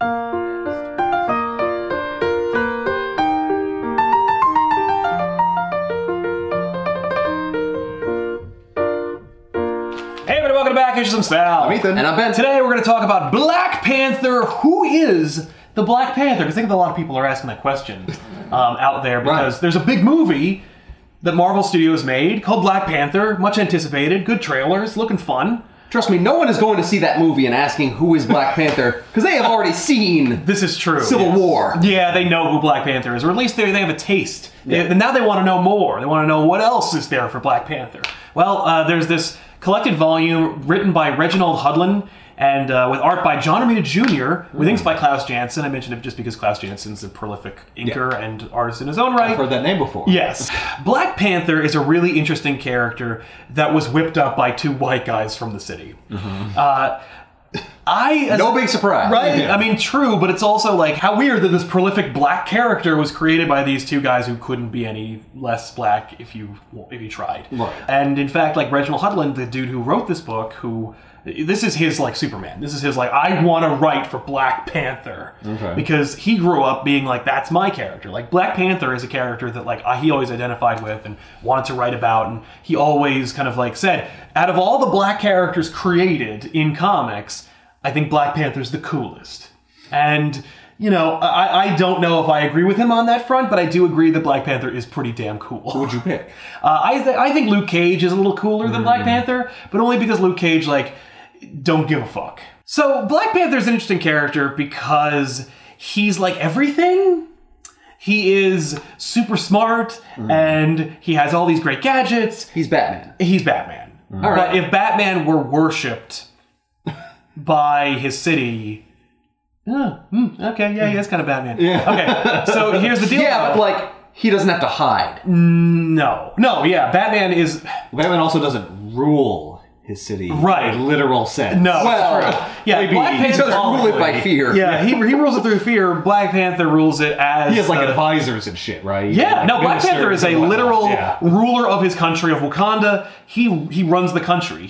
Hey everybody, welcome back. Here's some Sal. I'm Ethan. And I'm Ben. Today we're going to talk about Black Panther. Who is the Black Panther? Because I think a lot of people are asking that question out there because there's a big movie that Marvel Studios made called Black Panther. Much anticipated. Good trailers. Looking fun. Trust me, no one is going to see that movie and asking who is Black Panther, because they have already seen This is true. Civil War. Yeah, they know who Black Panther is, or at least they have a taste. And now they want to know more. They want to know what else is there for Black Panther. Well, there's this collected volume written by Reginald Hudlin and with art by John Romita Jr., with inks by Klaus Janson. I mentioned it just because Klaus Janson's a prolific inker and artist in his own right. I've heard that name before. Yes. Black Panther is a really interesting character that was whipped up by two white guys from the city. No big surprise. Right? Yeah. I mean, true, but it's also like how weird that this prolific black character was created by these two guys who couldn't be any less black if you tried. Right. And in fact, like Reginald Hudlin, the dude who wrote this book, this is his like Superman. This is his like, I want to write for Black Panther. Okay. Because he grew up being like, that's my character. Like Black Panther is a character that like he always identified with and wanted to write about, and he always kind of like said, out of all the black characters created in comics, I think Black Panther's the coolest. And, you know, I don't know if I agree with him on that front, but I do agree that Black Panther is pretty damn cool. Who would you pick? I think Luke Cage is a little cooler than Black Panther, but only because Luke Cage, like, don't give a fuck. So Black Panther's an interesting character because he's like everything. He is super smart, and he has all these great gadgets. He's Batman. He's Batman. All right. But if Batman were worshipped by his city... okay, yeah, he is kind of Batman. Yeah. Okay, so here's the deal. Yeah, but like, he doesn't have to hide. No, yeah, Batman is... Batman also doesn't rule his city Right. in a literal sense. No, Well, it's true. Yeah, maybe Black he He Panther... doesn't rule it by fear. Yeah, he rules it through fear. Black Panther rules it as... He has like advisors and shit, right? Yeah, no, Black Panther is a literal Yeah. ruler of his country, of Wakanda. He runs the country.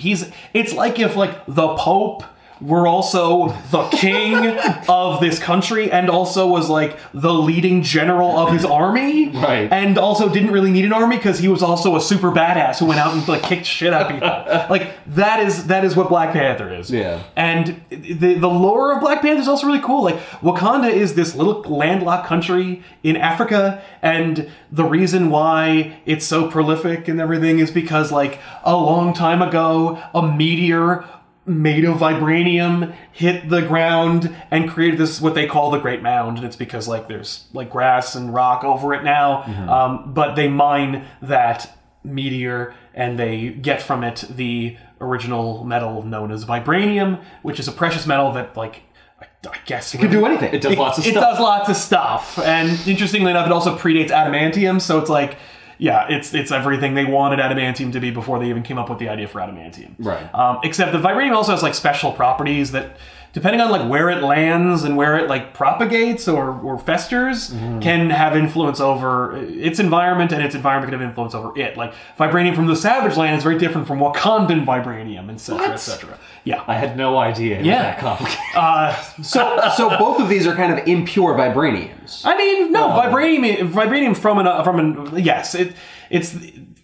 It's like if like the Pope were also the king of this country and also was like the leading general of his army. Right. And also didn't really need an army because he was also a super badass who went out and like kicked shit out of people. Like that is what Black Panther is. Yeah. And the lore of Black Panther is also really cool. Like Wakanda is this little landlocked country in Africa, and the reason why it's so prolific and everything is because like a long time ago a meteor made of vibranium hit the ground and created this what they call the Great Mound, and it's because like there's like grass and rock over it now. But they mine that meteor and they get from it the original metal known as vibranium, which is a precious metal that like I guess It can do anything. It does lots of it stuff. does lots of stuff. And interestingly enough, it also predates adamantium, so it's like, yeah, it's everything they wanted adamantium to be before they even came up with the idea for adamantium. Right. Except the vibranium also has like special properties that, depending on like where it lands and where it like propagates or festers, can have influence over its environment, and its environment can have influence over it. Like vibranium from the Savage Land is very different from Wakandan vibranium, etc., etc. Yeah. I had no idea it was that complicated. So both of these are kind of impure vibraniums. I mean, no, vibranium from yes, it's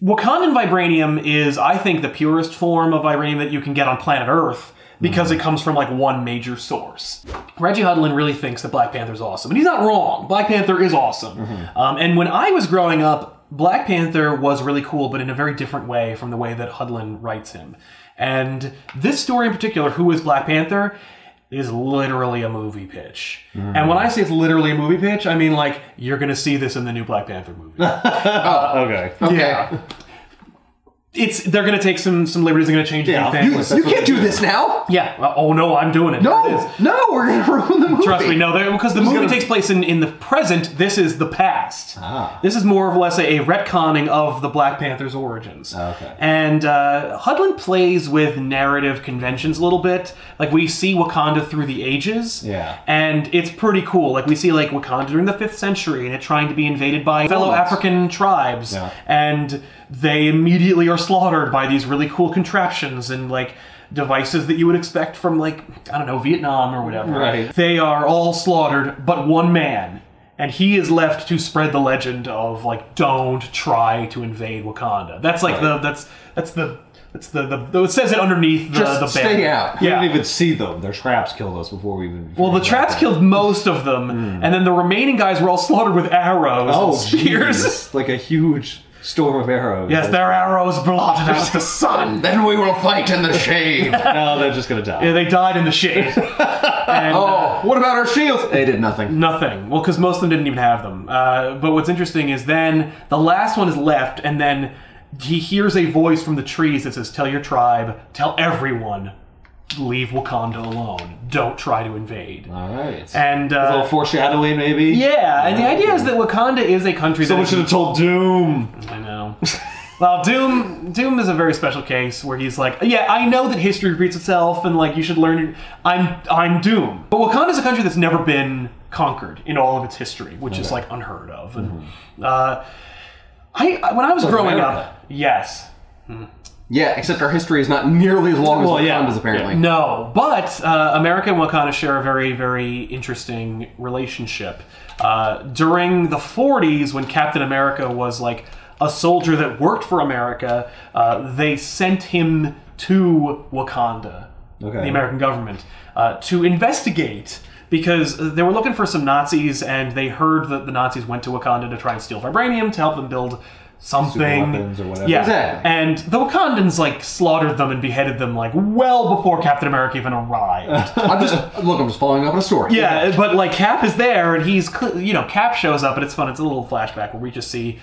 Wakandan vibranium is, I think, the purest form of vibranium that you can get on planet Earth because it comes from like one major source. Reggie Hudlin really thinks that Black Panther's awesome, and he's not wrong. Black Panther is awesome. And when I was growing up, Black Panther was really cool, but in a very different way from the way that Hudlin writes him. And this story in particular, Who is Black Panther, is literally a movie pitch. And when I say it's literally a movie pitch, I mean like you're going to see this in the new Black Panther movie. Okay. Yeah. They're going to take some liberties. They're going to change a few things. You can't do this now. Yeah. Oh no, I'm doing it. There it is. No, we're gonna ruin the movie. Trust me, no, because the movie takes place in the present. This is the past. This is more or less a retconning of the Black Panther's origins. Okay. And Hudlin plays with narrative conventions a little bit. Like we see Wakanda through the ages. Yeah. And it's pretty cool. Like we see like Wakanda during the 5th century and it trying to be invaded by fellow African tribes. Yeah. And they immediately are slaughtered by these really cool contraptions, and like devices that you would expect from, like, I don't know, Vietnam or whatever. Right. They are all slaughtered, but one man. And he is left to spread the legend of, like, don't try to invade Wakanda. That's like it says it underneath the Just banner. stay out. We Yeah. didn't even see them. Their traps killed us before we even... Well, the traps killed most of them, and then the remaining guys were all slaughtered with arrows and spears. Jeez. Like a huge storm of arrows. Yes, their arrows blotted out the sun. Then we will fight in the shade. No, they're just gonna die. Yeah, they died in the shade. And, What about our shields? They did nothing. nothing. Well, because most of them didn't even have them. But what's interesting is then the last one is left, and then he hears a voice from the trees that says, "Tell your tribe, tell everyone, leave Wakanda alone. Don't try to invade." All right. And a little foreshadowing, maybe? yeah, and the idea is that Wakanda is a country Someone that should have told Doom. I know. Well, Doom is a very special case where he's like, yeah, I know that history repeats itself, and like you should learn. I'm Doom, but Wakanda is a country that's never been conquered in all of its history, which is like unheard of. And when I was growing up, yes. Yeah, except our history is not nearly as long as Wakanda's, apparently. No, but America and Wakanda share a very, very interesting relationship. During the 40s, when Captain America was like a soldier that worked for America, they sent him to Wakanda, the American government, to investigate, because they were looking for some Nazis, and they heard that the Nazis went to Wakanda to try and steal vibranium to help them build something. Weapons or whatever. Yeah, Exactly. and the Wakandans like slaughtered them and beheaded them like well before Captain America even arrived. I'm just following up on a story. Yeah, but like Cap is there, and he's Cap shows up, and it's fun. It's a little flashback where we just see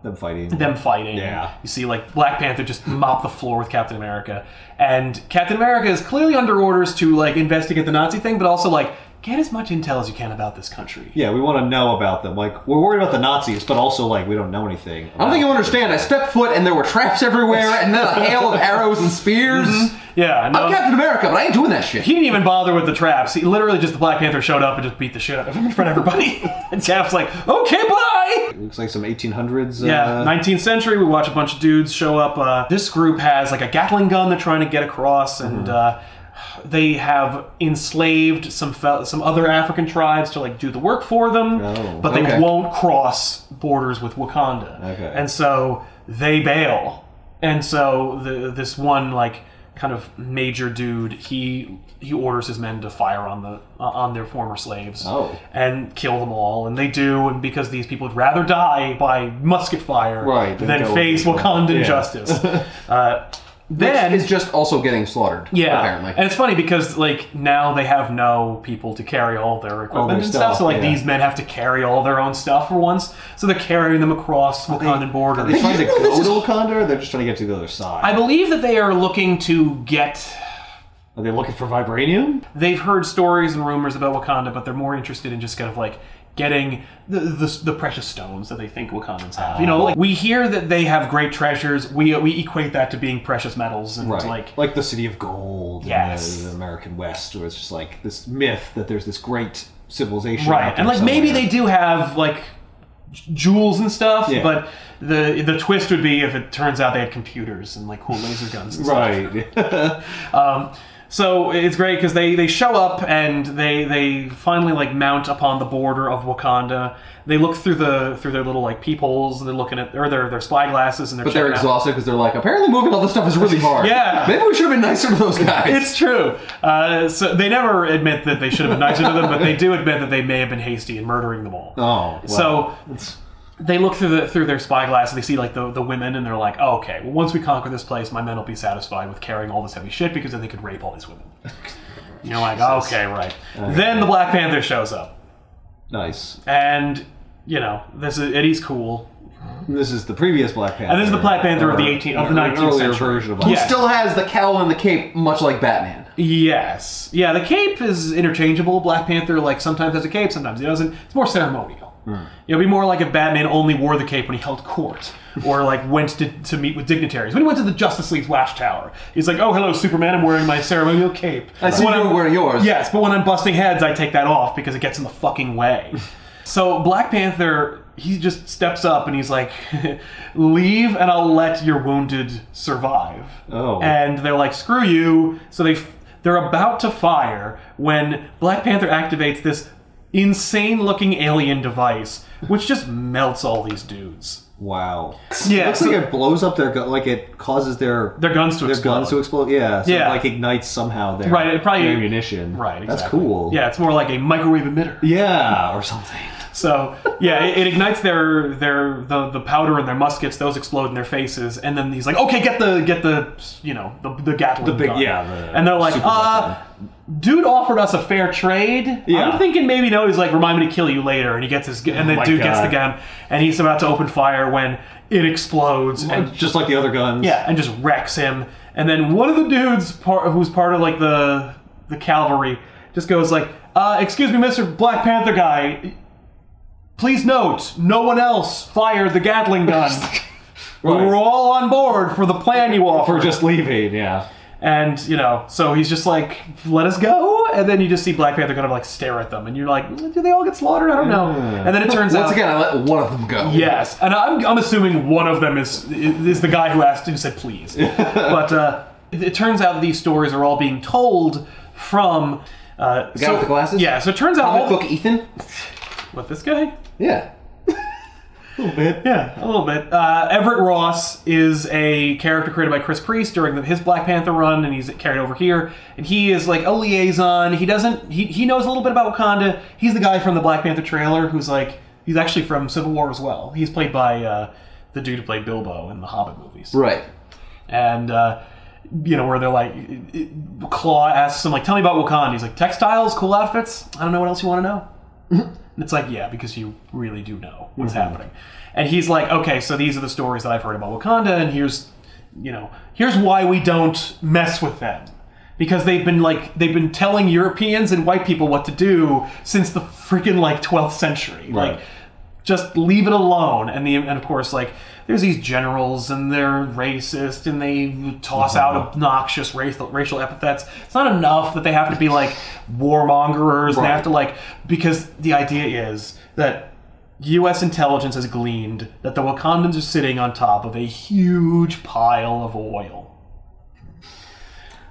Them fighting. Yeah, you see like Black Panther just mop the floor with Captain America, and Captain America is clearly under orders to like investigate the Nazi thing, but also like get as much intel as you can about this country. Yeah, we want to know about them. Like, we're worried about the Nazis, but also, like, we don't know anything. I don't think you understand. I stepped foot and there were traps everywhere and then a hail of arrows and spears. Yeah, no, I'm Captain America, but I ain't doing that shit. he didn't even bother with the traps. He literally just the Black Panther showed up and just beat the shit out of him in front of everybody. And Cap's like, okay, bye! It looks like some 1800s. Yeah, 19th century, we watch a bunch of dudes show up. This group has like a Gatling gun they're trying to get across, and they have enslaved some other African tribes to like do the work for them, but they won't cross borders with Wakanda. Okay. And so they bail. And so this one like kind of major dude, he orders his men to fire on their former slaves and kill them all, and they do, and because these people would rather die by musket fire than face Wakandan justice. Then it's just also getting slaughtered. Yeah, apparently. And it's funny because like now they have no people to carry all their equipment and stuff. So like these men have to carry all their own stuff for once. So they're carrying them across Wakandan borders. Are they trying to go to Wakanda, or they're just trying to get to the other side? I believe that they are looking to get. Are they looking for vibranium? They've heard stories and rumors about Wakanda, but they're more interested in just kind of like getting the precious stones that they think Wakandans have. You know, like we hear that they have great treasures. We equate that to being precious metals and like the City of Gold in the American West, where it's just like this myth that there's this great civilization. Right, and like maybe they do have like jewels and stuff, but the twist would be if it turns out they had computers and like cool laser guns and stuff. Right. So it's great because they show up and they finally like mount upon the border of Wakanda. They look through their little like peepholes. They're looking at their spy glasses and they're exhausted because they're like, apparently moving all this stuff is really hard. Yeah, maybe we should have been nicer to those guys. It's true. So they never admit that they should have been nicer to them, but they do admit that they may have been hasty in murdering them all. Oh, wow. So they look through their spy glasses. They see like the women, and they're like, oh, okay, well, once we conquer this place, my men will be satisfied with carrying all this heavy shit because then they could rape all these women. You're like, okay, right. Then the Black Panther shows up. Nice. And he's cool. This is the previous Black Panther. And this is the Black Panther of the 19th century version of Who still has the cowl and the cape, much like Batman. Yes. Yeah, the cape is interchangeable. Black Panther like sometimes has a cape, sometimes he doesn't. It's more ceremonial. It'd be more like if Batman only wore the cape when he held court, or like went to meet with dignitaries. When he went to the Justice League's Watchtower, he's like, "Oh, hello, Superman! I'm wearing my ceremonial cape." I see you're wearing yours. Yes, but when I'm busting heads, I take that off because it gets in the fucking way. So Black Panther, he just steps up and he's like, leave and I'll let your wounded survive. Oh. And they're like, screw you. So they're about to fire when Black Panther activates this insane-looking alien device, which just melts all these dudes. Wow. Yeah, it looks like it blows up their gun, like it causes their guns to explode. Yeah, so Yeah. it like ignites somehow their, Right, it probably, their ammunition. Right, exactly. That's cool. Yeah, it's more like a microwave emitter. Yeah, or something. So yeah, it ignites the powder in their muskets. Those explode in their faces, and then he's like, "Okay, get the the Gatling gun." And they're like, "Dude offered us a fair trade. Yeah. I'm thinking maybe no. He's like, remind me to kill you later." And he gets his and the dude gets the gun, and he's about to open fire when it explodes, and just like the other guns. Yeah, and just wrecks him. And then one of the dudes who's part of like the cavalry just goes like, "Excuse me, Mr. Black Panther guy. Please note, no one else fired the Gatling gun. Right. We're all on board for the plan you offered." For just leaving, yeah. And, so he's just like, let us go? And then you just see Black Panther kind of like stare at them. And you're like, do they all get slaughtered? I don't know. And then it turns out... Once again, I let one of them go. Yes. And I'm assuming one of them is the guy who said please. But it turns out these stories are all being told from... the guy with the glasses? Yeah, so it turns out... Comic book Ethan? What, this guy? Yeah. A little bit. Yeah, a little bit. Everett Ross is a character created by Chris Priest during his Black Panther run, and he's carried over here. And he is like a liaison. He knows a little bit about Wakanda. He's the guy from the Black Panther trailer who's like, he's actually from Civil War as well. He's played by the dude who played Bilbo in the Hobbit movies. Right. And, where they're like, Claw asks him, like, tell me about Wakanda. He's like, textiles, cool outfits. I don't know what else you want to know. And it's like, yeah, because you really do know what's happening. And he's like, okay, so these are the stories that I've heard about Wakanda, and here's why we don't mess with them. Because they've been telling Europeans and white people what to do since the freaking 12th century. Right. Like, just leave it alone. And of course, there's these generals and they're racist and they toss out obnoxious racial epithets. It's not enough that they have to be warmongers. Right. They have to because the idea is that U.S. intelligence has gleaned that the Wakandans are sitting on top of a huge pile of oil.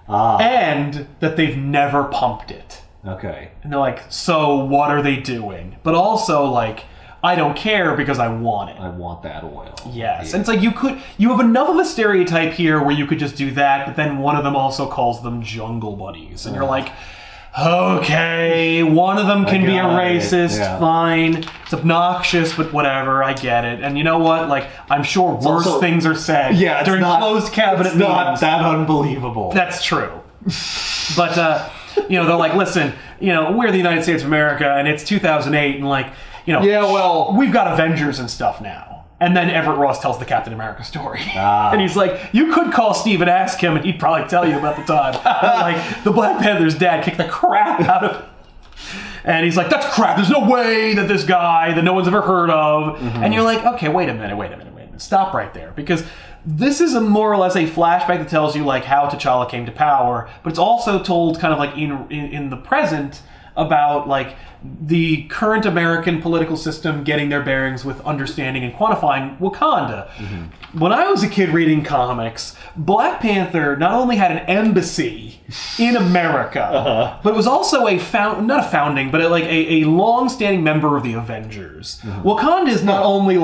And that they've never pumped it. Okay. And they're like, so what are they doing? But also I don't care because I want it. I want that oil. Yes. Yeah. And it's you have enough of a stereotype here where you could just do that, but then one of them also calls them jungle buddies. And you're like, okay, one of them can be a racist, fine. It's obnoxious, but whatever, I get it. And you know what? I'm sure worse things are said during closed cabinet meetings. It's not that unbelievable. That's true. But, they're like, listen, we're the United States of America, and it's 2008, and we've got Avengers and stuff now. And then Everett Ross tells the Captain America story. And he's like, you could call Steve and ask him, and he'd probably tell you about the time. The Black Panther's dad kicked the crap out of him. And he's like, that's crap. There's no way that this guy that no one's ever heard of. Mm-hmm. And you're like, okay, wait a minute. Stop right there. Because this is more or less a flashback that tells you how T'Challa came to power. But it's also told kind of in the present about the current American political system getting their bearings with understanding and quantifying Wakanda. Mm-hmm. When I was a kid reading comics, Black Panther not only had an embassy in America, but it was also not a founding, but a long-standing member of the Avengers. Mm-hmm. Wakanda is not only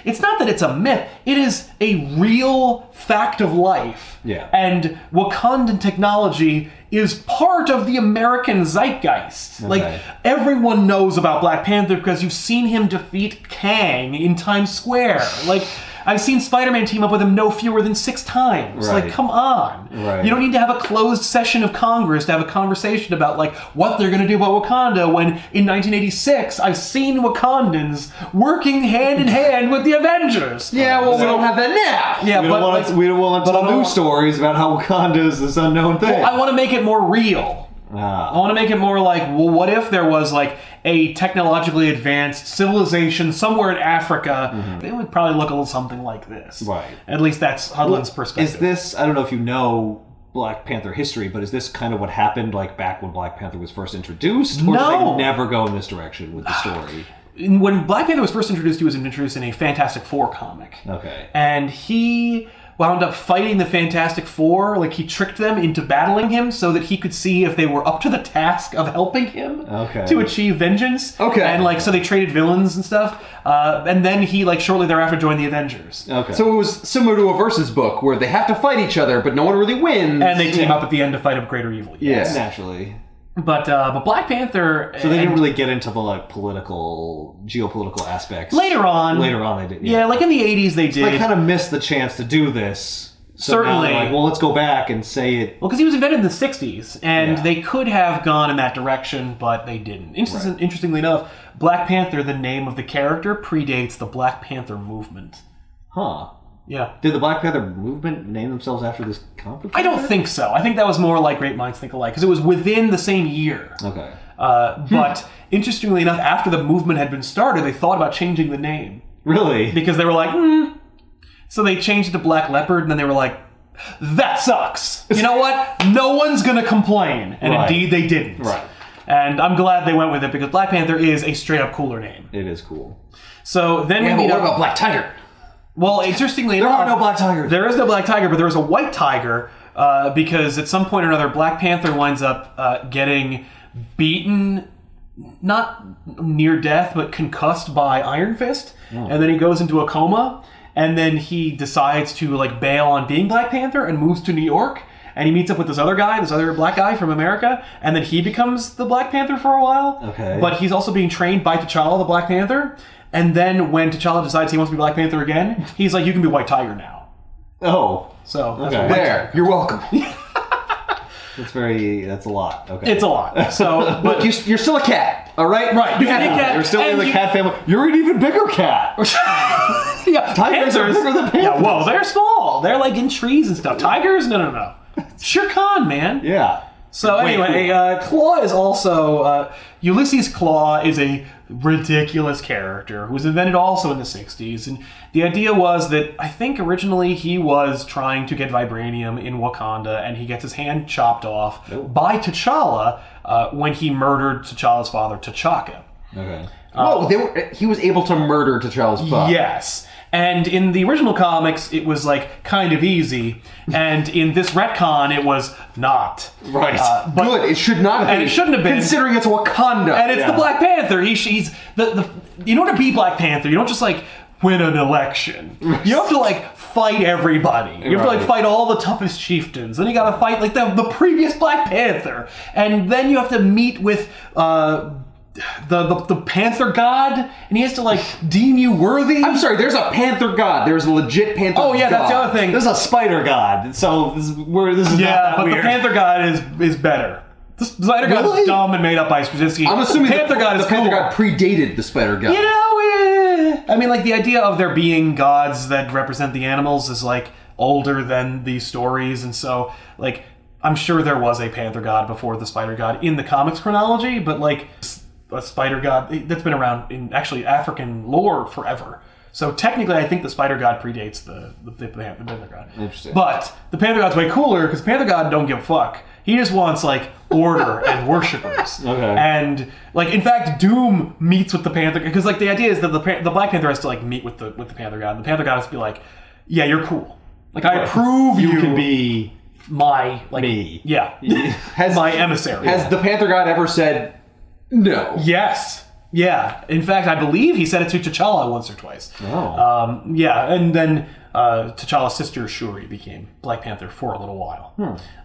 it's not that it's a myth, it is a real fact of life. Yeah. And Wakandan technology is part of the American zeitgeist. Okay. Everyone knows about Black Panther because you've seen him defeat Kang in Times Square. I've seen Spider-Man team up with him no fewer than 6 times. Right. Come on. Right. You don't need to have a closed session of Congress to have a conversation about what they're going to do about Wakanda when in 1986 I've seen Wakandans working hand in hand with the Avengers. Yeah, well, we don't have that now. Yeah, we don't want to tell new stories about how Wakanda is this unknown thing. Well, I want to make it more real. I want to make it more what if there was a technologically advanced civilization somewhere in Africa? Mm-hmm. It would probably look a little something like this. Right. At least that's Hudlin's perspective. Is this, I don't know if you know Black Panther history, but is this kind of what happened back when Black Panther was first introduced? Or did they never go in this direction with the story? when Black Panther was first introduced, he was introduced in a Fantastic Four comic. Okay. And he wound up fighting the Fantastic Four. Like, he tricked them into battling him so that he could see if they were up to the task of helping him to achieve vengeance. Okay. And, like, so they traded villains and stuff. And then he, like, shortly thereafter joined the Avengers. Okay. So it was similar to a Versus book where they have to fight each other, but no one really wins. And they team up at the end to fight a greater evil. Yeah. Naturally. But Black Panther... So they didn't really get into the, like, geopolitical aspects. Later on they did. Yeah, like in the 80s they did. They kind of missed the chance to do this. So Certainly. Now they're like, well, let's go back and say it. Well, because he was invented in the 60s, and they could have gone in that direction, but they didn't. Interestingly enough, Black Panther, the name of the character, predates the Black Panther movement. Huh. Yeah. Did the Black Panther movement name themselves after this comic? I don't think so. I think that was more like Great Minds Think Alike, because it was within the same year. Okay. But interestingly enough, after the movement had been started, they thought about changing the name. Really? Because they were like, So they changed it to Black Leopard, and then they were like, that sucks. You know what? No one's going to complain. And indeed, they didn't. Right. And I'm glad they went with it, because Black Panther is a straight-up cooler name. It is cool. So then Yeah, we but meet what up... about Black Tiger? Well, interestingly There enough... are no black tigers. There is no black tiger, but there is a white tiger, because at some point or another, Black Panther winds up getting beaten, not near death, but concussed by Iron Fist, and then he goes into a coma, and then he decides to like bail on being Black Panther and moves to New York, and he meets up with this other black guy from America, and then he becomes the Black Panther for a while. Okay. But he's also being trained by T'Challa, the Black Panther, and then when T'Challa decides he wants to be Black Panther again, he's like, you can be White Tiger now. Oh. So, that's Okay. what White There, you're welcome. That's a lot. Okay. It's a lot. So, Look, you're still a cat, all right? Right. You're a cat. You're still in And the you- cat family. You're an even bigger cat. yeah, Tigers are bigger than panthers. Yeah, whoa, they're small. They're like in trees and stuff. Tigers? No. Shere Khan, man. Yeah. So anyway, Claw is also Ulysses Claw is a ridiculous character who was invented also in the 60s, and the idea was that I think originally he was trying to get vibranium in Wakanda, and he gets his hand chopped off by T'Challa when he murdered T'Challa's father, T'Chaka. Okay. He was able to murder T'Challa's father. Yes. And in the original comics, it was like kind of easy, and in this retcon, it was not. Right. But Good. It should not have been. And it shouldn't have been. Considering it's Wakanda. And it's the Black Panther. He's the in order to be Black Panther, you don't just like win an election. You have to like fight everybody. You have to like fight all the toughest chieftains. Then you got to fight like the previous Black Panther, and then you have to meet with the Panther God, and he has to like deem you worthy. I'm sorry, there's a Panther God. There's a legit Panther God. Oh yeah, that's the other thing. This is a spider god, so this is not that but weird. the Panther God is better. The Spider God Really? is dumb and made up by Straczynski. I'm assuming the Panther God is the Panther cool. God predated the Spider God. You know, I mean, like the idea of there being gods that represent the animals is like older than these stories, and so like I'm sure there was a Panther God before the Spider God in the comics chronology, but like a Spider God that's been around in actually African lore forever. So technically, I think the Spider God predates the Panther God. Interesting. But the Panther God's way cooler because Panther God don't give a fuck. He just wants like order and worshippers. Okay. And like in fact, Doom meets with the Panther because like the idea is that the Black Panther has to like meet with the Panther God. And the Panther God has to be like, yeah, you're cool. Like I approve you can be my like me. Yeah. Has my emissary. Has the Panther God ever said no? Yes. Yeah. In fact, I believe he said it to T'Challa once or twice. Oh. Yeah, and then T'Challa's sister Shuri became Black Panther for a little while.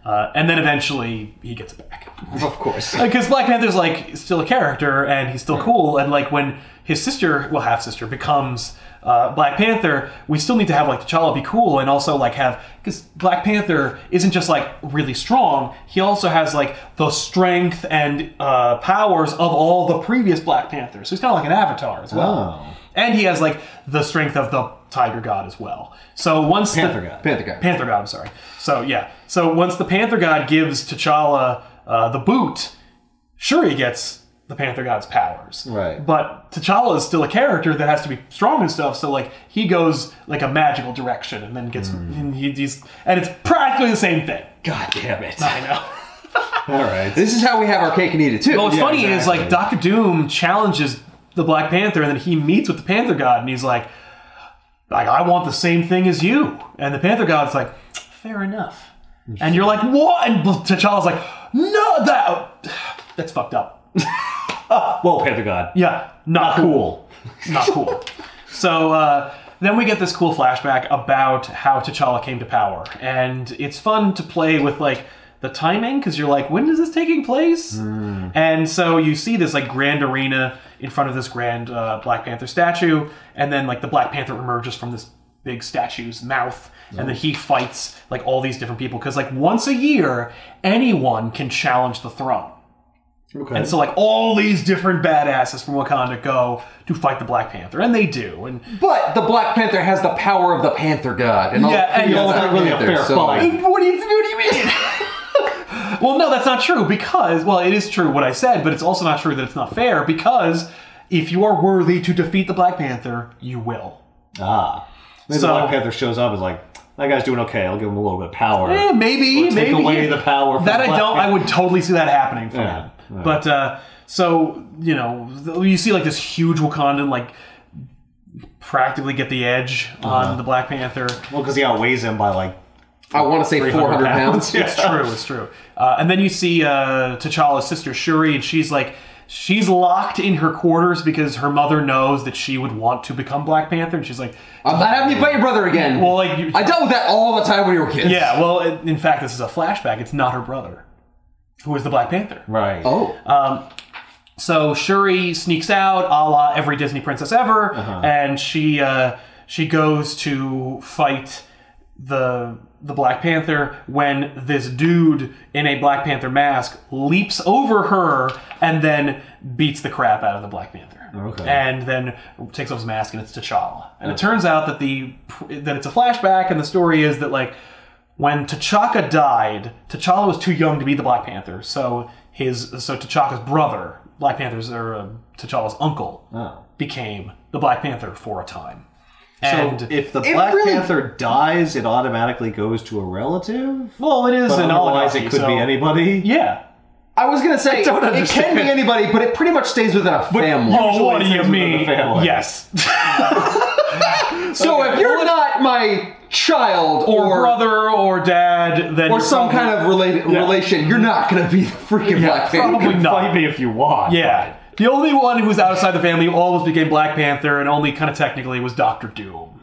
And then eventually he gets it back. Of course. Because Black Panther's like still a character and he's still cool. And like when his sister, well, half sister, becomes Black Panther, we still need to have like T'Challa be cool and also like have, because Black Panther isn't just like really strong, he also has like the strength and powers of all the previous Black Panthers. So he's kind of like an avatar as well. Oh. And he has like the strength of the Tiger God as well. So once Panther Panther God, I'm sorry. So yeah. So once the Panther God gives T'Challa the boot, Shuri gets the Panther God's powers. Right. But T'Challa is still a character that has to be strong and stuff, so like he goes like a magical direction and then gets and it's practically the same thing. God damn it. I know. All right. This is how we have our cake and eat it too. But what's funny is exactly. like Doctor Doom challenges the Black Panther, and then he meets with the Panther God, and he's like, I want the same thing as you. And the Panther God's like, fair enough. And you're like, what? And T'Challa's like, no, that's fucked up. Whoa, Panther God. Yeah, not cool. Not cool. So then we get this cool flashback about how T'Challa came to power. And it's fun to play with, like, the timing, because you're like, when is this taking place? And so you see this, like, grand arena in front of this grand Black Panther statue, and then, like, the Black Panther emerges from this big statue's mouth, and then he fights, like, all these different people, because, like, once a year, anyone can challenge the throne. Okay. And so, like, all these different badasses from Wakanda go to fight the Black Panther, and they do. But the Black Panther has the power of the Panther God. And and it's not really a fair fight. What do you mean? Well, no, that's not true, because, well, it is true what I said, but it's also not true that it's not fair, because if you are worthy to defeat the Black Panther, you will. Maybe the Black Panther shows up and is like, that guy's doing okay, I'll give him a little bit of power. Maybe. Take away the power from that the I Black don't. Panther. I would totally see that happening for him. Yeah. But, so, you know, you see, like, this huge Wakandan, like, practically get the edge on the Black Panther. Well, because he outweighs him by, like, I want to say 400 pounds. It's true. And then you see T'Challa's sister Shuri, and she's locked in her quarters because her mother knows that she would want to become Black Panther, and she's like, I'm not having you fight your brother again. Well, like, I dealt with that all the time when you were kids. Yeah, well, in fact, this is a flashback. It's not her brother, who is the Black Panther. Right. Oh. So Shuri sneaks out, a la every Disney princess ever, and she goes to fight the Black Panther when this dude in a Black Panther mask leaps over her and then beats the crap out of the Black Panther. Okay. And then takes off his mask, and it's T'Challa. And it turns out that that it's a flashback, and the story is that, like, when T'Chaka died, T'Challa was too young to be the Black Panther, so T'Chaka's brother, Black Panther's or T'Challa's uncle, became the Black Panther for a time. And so if the Black Panther dies, it automatically goes to a relative? Well, it is but an otherwise oligarchy, it could be anybody? Yeah. I was going to say, don't it can be anybody, but it pretty much stays within a family. Oh, what do you mean? Yes. So if you're not my child or brother or dad, then or some kind of relation, you're not going to be the freaking Black Panther. Probably not. Fight me if you want. Yeah. The only one who was outside the family who almost became Black Panther, and only kind of technically, was Dr. Doom.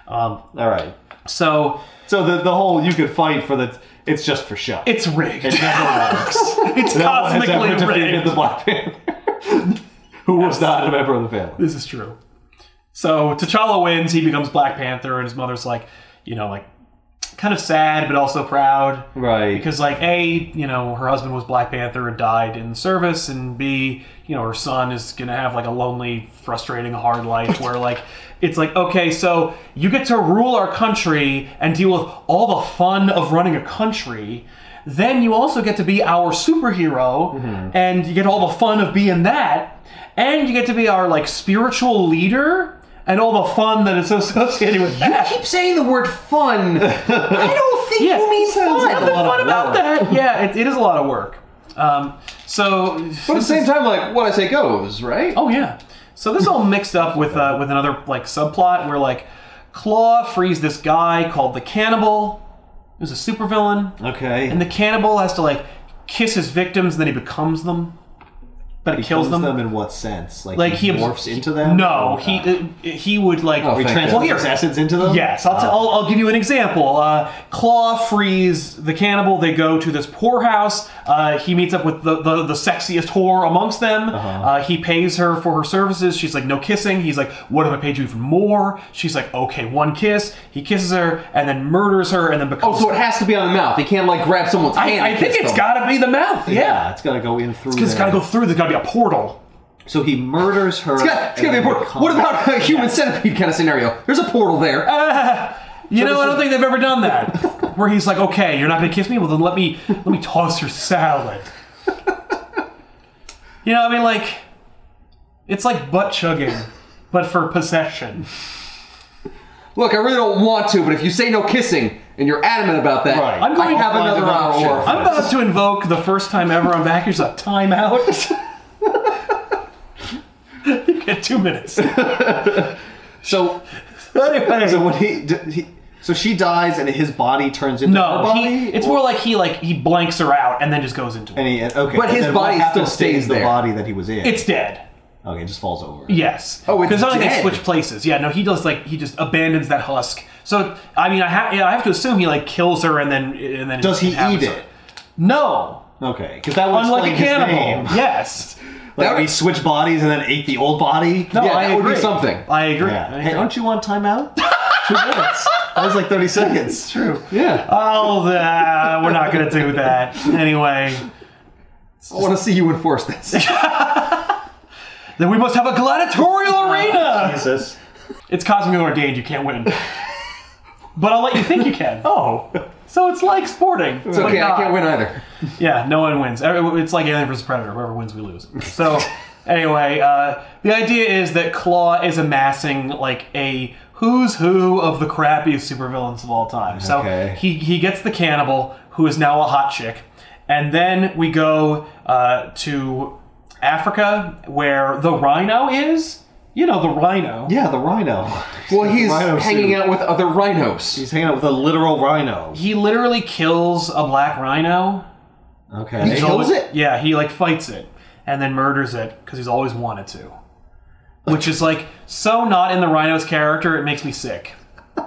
All right. So the whole you could fight for the... It's just for show. It's rigged. It never works. It's No one has cosmically ever defeated rigged. the Black Panther, who was not a member of the family. This is true. So T'Challa wins. He becomes Black Panther, and his mother's like, kind of sad, but also proud. Right. Because, like, A, her husband was Black Panther and died in the service, and B, her son is going to have, like, a lonely, frustrating, hard life where, like, it's like, okay, so you get to rule our country and deal with all the fun of running a country. Then you also get to be our superhero, and you get all the fun of being that, and you get to be our, like, spiritual leader, and all the fun that is associated with that. You keep saying the word fun. I don't think you mean fun. There's nothing fun about that. Yeah, it is a lot of work. But at the same time, like, what I say goes, right? Oh, yeah. So this is all mixed up with another, like, subplot where, like, Claw frees this guy called the Cannibal, who's a supervillain. Okay. And the Cannibal has to, like, kiss his victims, and then he becomes them. But it kills them. in what sense? Like he morphs into them? No, he would, like... he transfers his essence into them? Yes, I'll give you an example. Claw frees the Cannibal. They go to this poorhouse. He meets up with the sexiest whore amongst them. He pays her for her services. She's like, no kissing. He's like, what if I paid you even more? She's like, okay, one kiss. He kisses her and then murders her and then becomes... Oh, so it has to be on the mouth. He can't, like, grab someone's hand I think it's got to be the mouth. Yeah. It's got to go in through there. It's got to go through. There's got to be a portal. So he murders her. It's got to be a portal. What about a human centipede kind of scenario? There's a portal there. I don't think they've ever done that. Where he's like, okay, you're not going to kiss me? Well, then let me toss your salad. I mean, like, it's like butt chugging, but for possession. Look, I really don't want to, but if you say no kissing, and you're adamant about that, right. I have another option. I'm about to invoke the first time ever on Backers a timeout. get 2 minutes. So, Anyway. so when so she dies and his body turns into her body? It's more like he blanks her out and then just goes into it. Okay. But his then body what still happens stays to the there. body that he was in. It's dead. Okay, it just falls over. Yes. Oh, it's because not only they dead. switch places. Yeah, no, he just abandons that husk. So I mean, I have to assume he like kills her and then Does he inhabits eat her. it? No. Okay, because that would Unlike a explain his cannibal. name. Yes. Like That he would- switched bodies and then ate the old body. No, Yeah, I that would be agree. something. I agree. Yeah. Hey, don't you want timeout? 2 minutes. That was like 30 seconds. True. Yeah. Oh, we're not going to do that. Anyway, I want to see you enforce this. then we must have a gladiatorial arena. Jesus. It's cosmically ordained. You can't win. But I'll let you think you can. Oh. So it's like sporting. It's okay, I can't win either. Yeah, no one wins. It's like Alien vs. Predator. Whoever wins, we lose. So, anyway, the idea is that Claw is amassing like a who's who of the crappiest supervillains of all time. So Okay. he gets the cannibal, who is now a hot chick, and then we go to Africa, where the rhino is. You know, the rhino. Yeah, the rhino. Well, he's Rhino hanging suit. out with other rhinos. He's hanging out with a literal rhino. He literally kills a black rhino. Okay. He He's kills always- it? Yeah, he like fights it and then murders it because he's always wanted to. Which is like so not in the rhino's character, it makes me sick.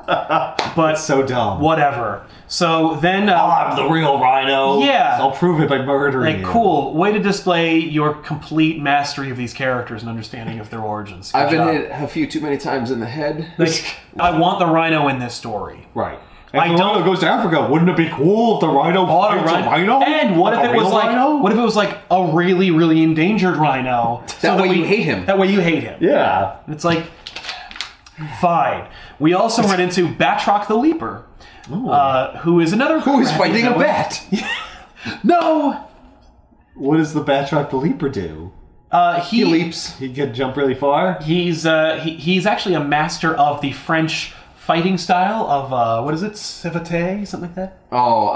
But So dumb. whatever. So then, I'm the real rhino. Yeah. I'll prove it by murdering like, you. cool way to display your complete mastery of these characters and understanding of their origins. Good I've been job. hit a few too many times in the head. Like, I want the rhino in this story. Right. If I the don't- rhino goes to Africa, wouldn't it be cool if the rhino fights a rhino? And what if Like a it was real like rhino? what if it was like a really, really endangered rhino? That way you hate him. That way you hate him. Yeah. It's like, fine. We also run into Batroc the Leaper, who is another. Who is crappy fighting a villain. bat? No, What does the Batroc the Leaper do? He leaps. He can jump really far? He's actually a master of the French fighting style of what is it, Civeté, something like that. Oh,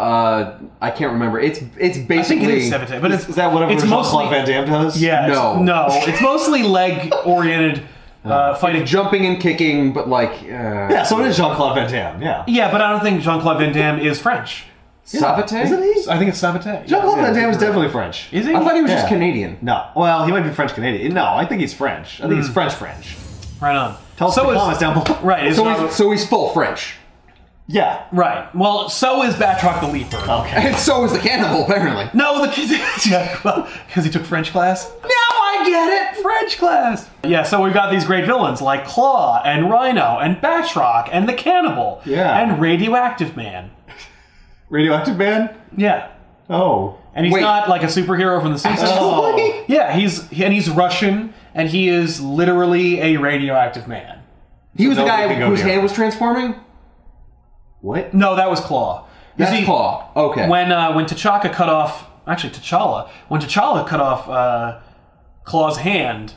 I can't remember. It's basically. I think it is Civeté, but Is that whatever it's Jean-Claude mostly Van Damme does? yeah, No. it's mostly leg oriented fighting. jumping and kicking, but like. Yeah, so it is Jean-Claude Van Damme, yeah. Yeah, but I don't think Jean-Claude Van Damme is French. Savate? Isn't he? I think it's Civeté. Jean-Claude Yeah. Van Damme is definitely French. Is he? I thought he was Yeah. just Canadian. No. Well, he might be French-Canadian. No, I think he's French. I think he's French-French. Right on. Tell us in the is- comments down below. Right. Is So he's full French. Yeah. right. Well, so is Batroc the Leaper. Okay. And so is the cannibal, apparently. No, the kid. Yeah, well, because he took French class. Now I get it, French class. Yeah, so we've got these great villains like Claw and Rhino and Batroc and the Cannibal. Yeah. And Radioactive Man. Radioactive Man? Yeah. Oh. And he's Wait. not like a superhero from The Simpsons. Oh. Yeah, he's Russian and he is literally a radioactive man. He was the nobody guy can go whose near hand him. was transforming? What? No, that was Claw. You That's see, Claw. Okay. When T'Chaka cut off, actually T'Challa, when T'Challa cut off Claw's hand,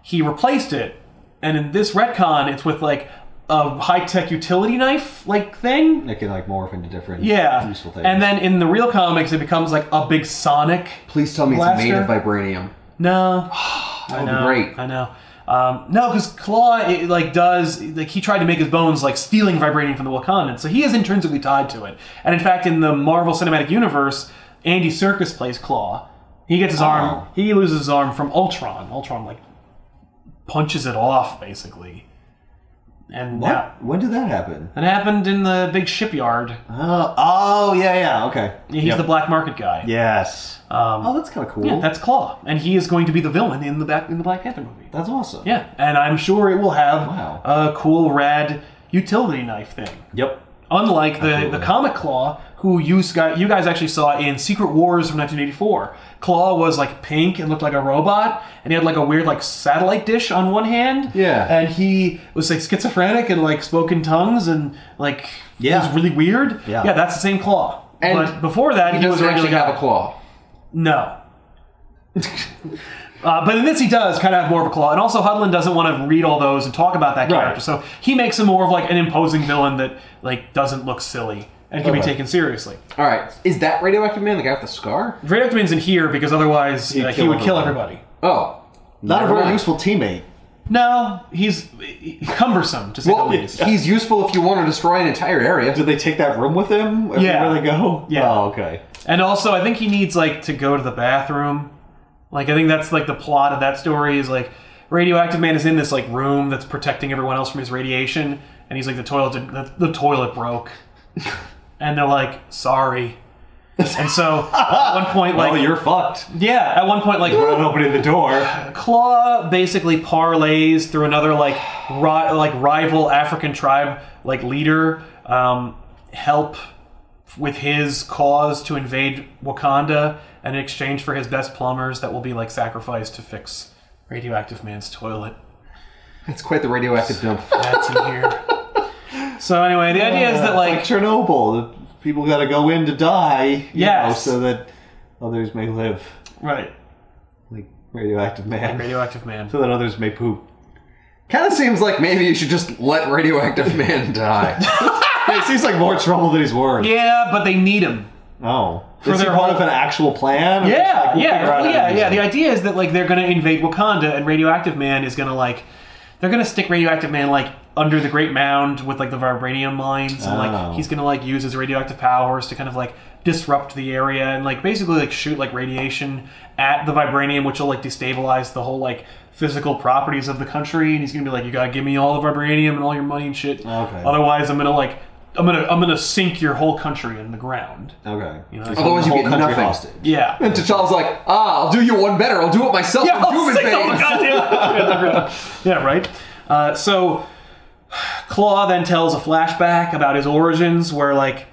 he replaced it, and in this retcon, it's with like a high-tech utility knife like thing. It can like morph into different Yeah, useful things. and then in the real comics, it becomes like a big sonic. Please tell me it's made of Blaster? vibranium. No, That would know, be great. I know. No, because Claw he tried to make his bones like stealing vibranium from the Wakandans, so he is intrinsically tied to it. And in fact, in the Marvel Cinematic Universe, Andy Serkis plays Claw. He gets his arm. He loses his arm from Ultron. Ultron like punches it off basically. And What? yeah, When did that happen? that happened in the big shipyard. Oh, yeah, okay. Yeah, he's Yep. the black market guy. Yes. Oh, that's kind of cool. Yeah, that's Claw, and he is going to be the villain in the Black Panther movie. That's awesome. Yeah, and I'm sure it will have Wow. a cool, rad utility knife thing. Yep. Unlike the comic Claw, who you guys actually saw in Secret Wars from 1984. Claw was like pink and looked like a robot, and he had like a weird like satellite dish on one hand. Yeah. And he was like schizophrenic and like spoke in tongues and like Yeah. it was really weird. Yeah. Yeah, that's the same Claw. And but before that, He was doesn't a regular actually have guy. a claw. No. But in this, he does kind of have more of a claw. And also, Hudlin doesn't want to read all those and talk about that Right. character. So he makes him more of like an imposing villain that like doesn't look silly and can be Okay. taken seriously. All right. Is that Radioactive Man the guy with the scar? Radioactive Man's in here because otherwise he kill would kill everybody. everybody. Oh. Not a very useful teammate. No, he's cumbersome, to say the least. He's useful if you want to destroy an entire area. Did they take that room with him everywhere they go? Yeah. Oh, okay. And also, I think he needs, like, to go to the bathroom. Like, I think that's, like, the plot of that story is, like, Radioactive Man is in this, like, room that's protecting everyone else from his radiation, and he's like, the toilet broke. And they're like, sorry. And so, at one point, like... Well, you're fucked. Yeah, at one point, like... We're not opening the door. Claw basically parlays through another, like, rival African tribe, like, leader, help with his cause to invade Wakanda, and in exchange for his best plumbers that will be, like, sacrificed to fix Radioactive Man's toilet. It's quite the radioactive dump. That's in here. So anyway, the idea is that, like Chernobyl, people got to go in to die, you know, so that others may live. Right. Like Radioactive Man. Radioactive Man. So that others may poop. Kind of seems like maybe you should just let Radioactive Man die. Yeah, it seems like more trouble than he's worth. Yeah, but they need him. Oh. Is he part of an actual plan? Yeah. The idea is that, like, they're going to invade Wakanda, and Radioactive Man is going to, like... They're going to stick Radioactive Man, like, under the Great Mound with, like, the vibranium mines, and, like, he's going to, like, use his radioactive powers to kind of, like, disrupt the area and, like, basically, like, shoot, like, radiation at the vibranium, which will, like, destabilize the whole, like, physical properties of the country, and he's going to be like, you got to give me all the vibranium and all your money and shit. Okay. Otherwise, I'm going to, like... I'm gonna sink your whole country in the ground. Okay. You know, otherwise you get nothing. Hostage. Yeah. And T'Challa's like, I'll do you one better. I'll do it myself. Yeah, I'll sink all the goddamn. Yeah, right. So Claw then tells a flashback about his origins, where, like,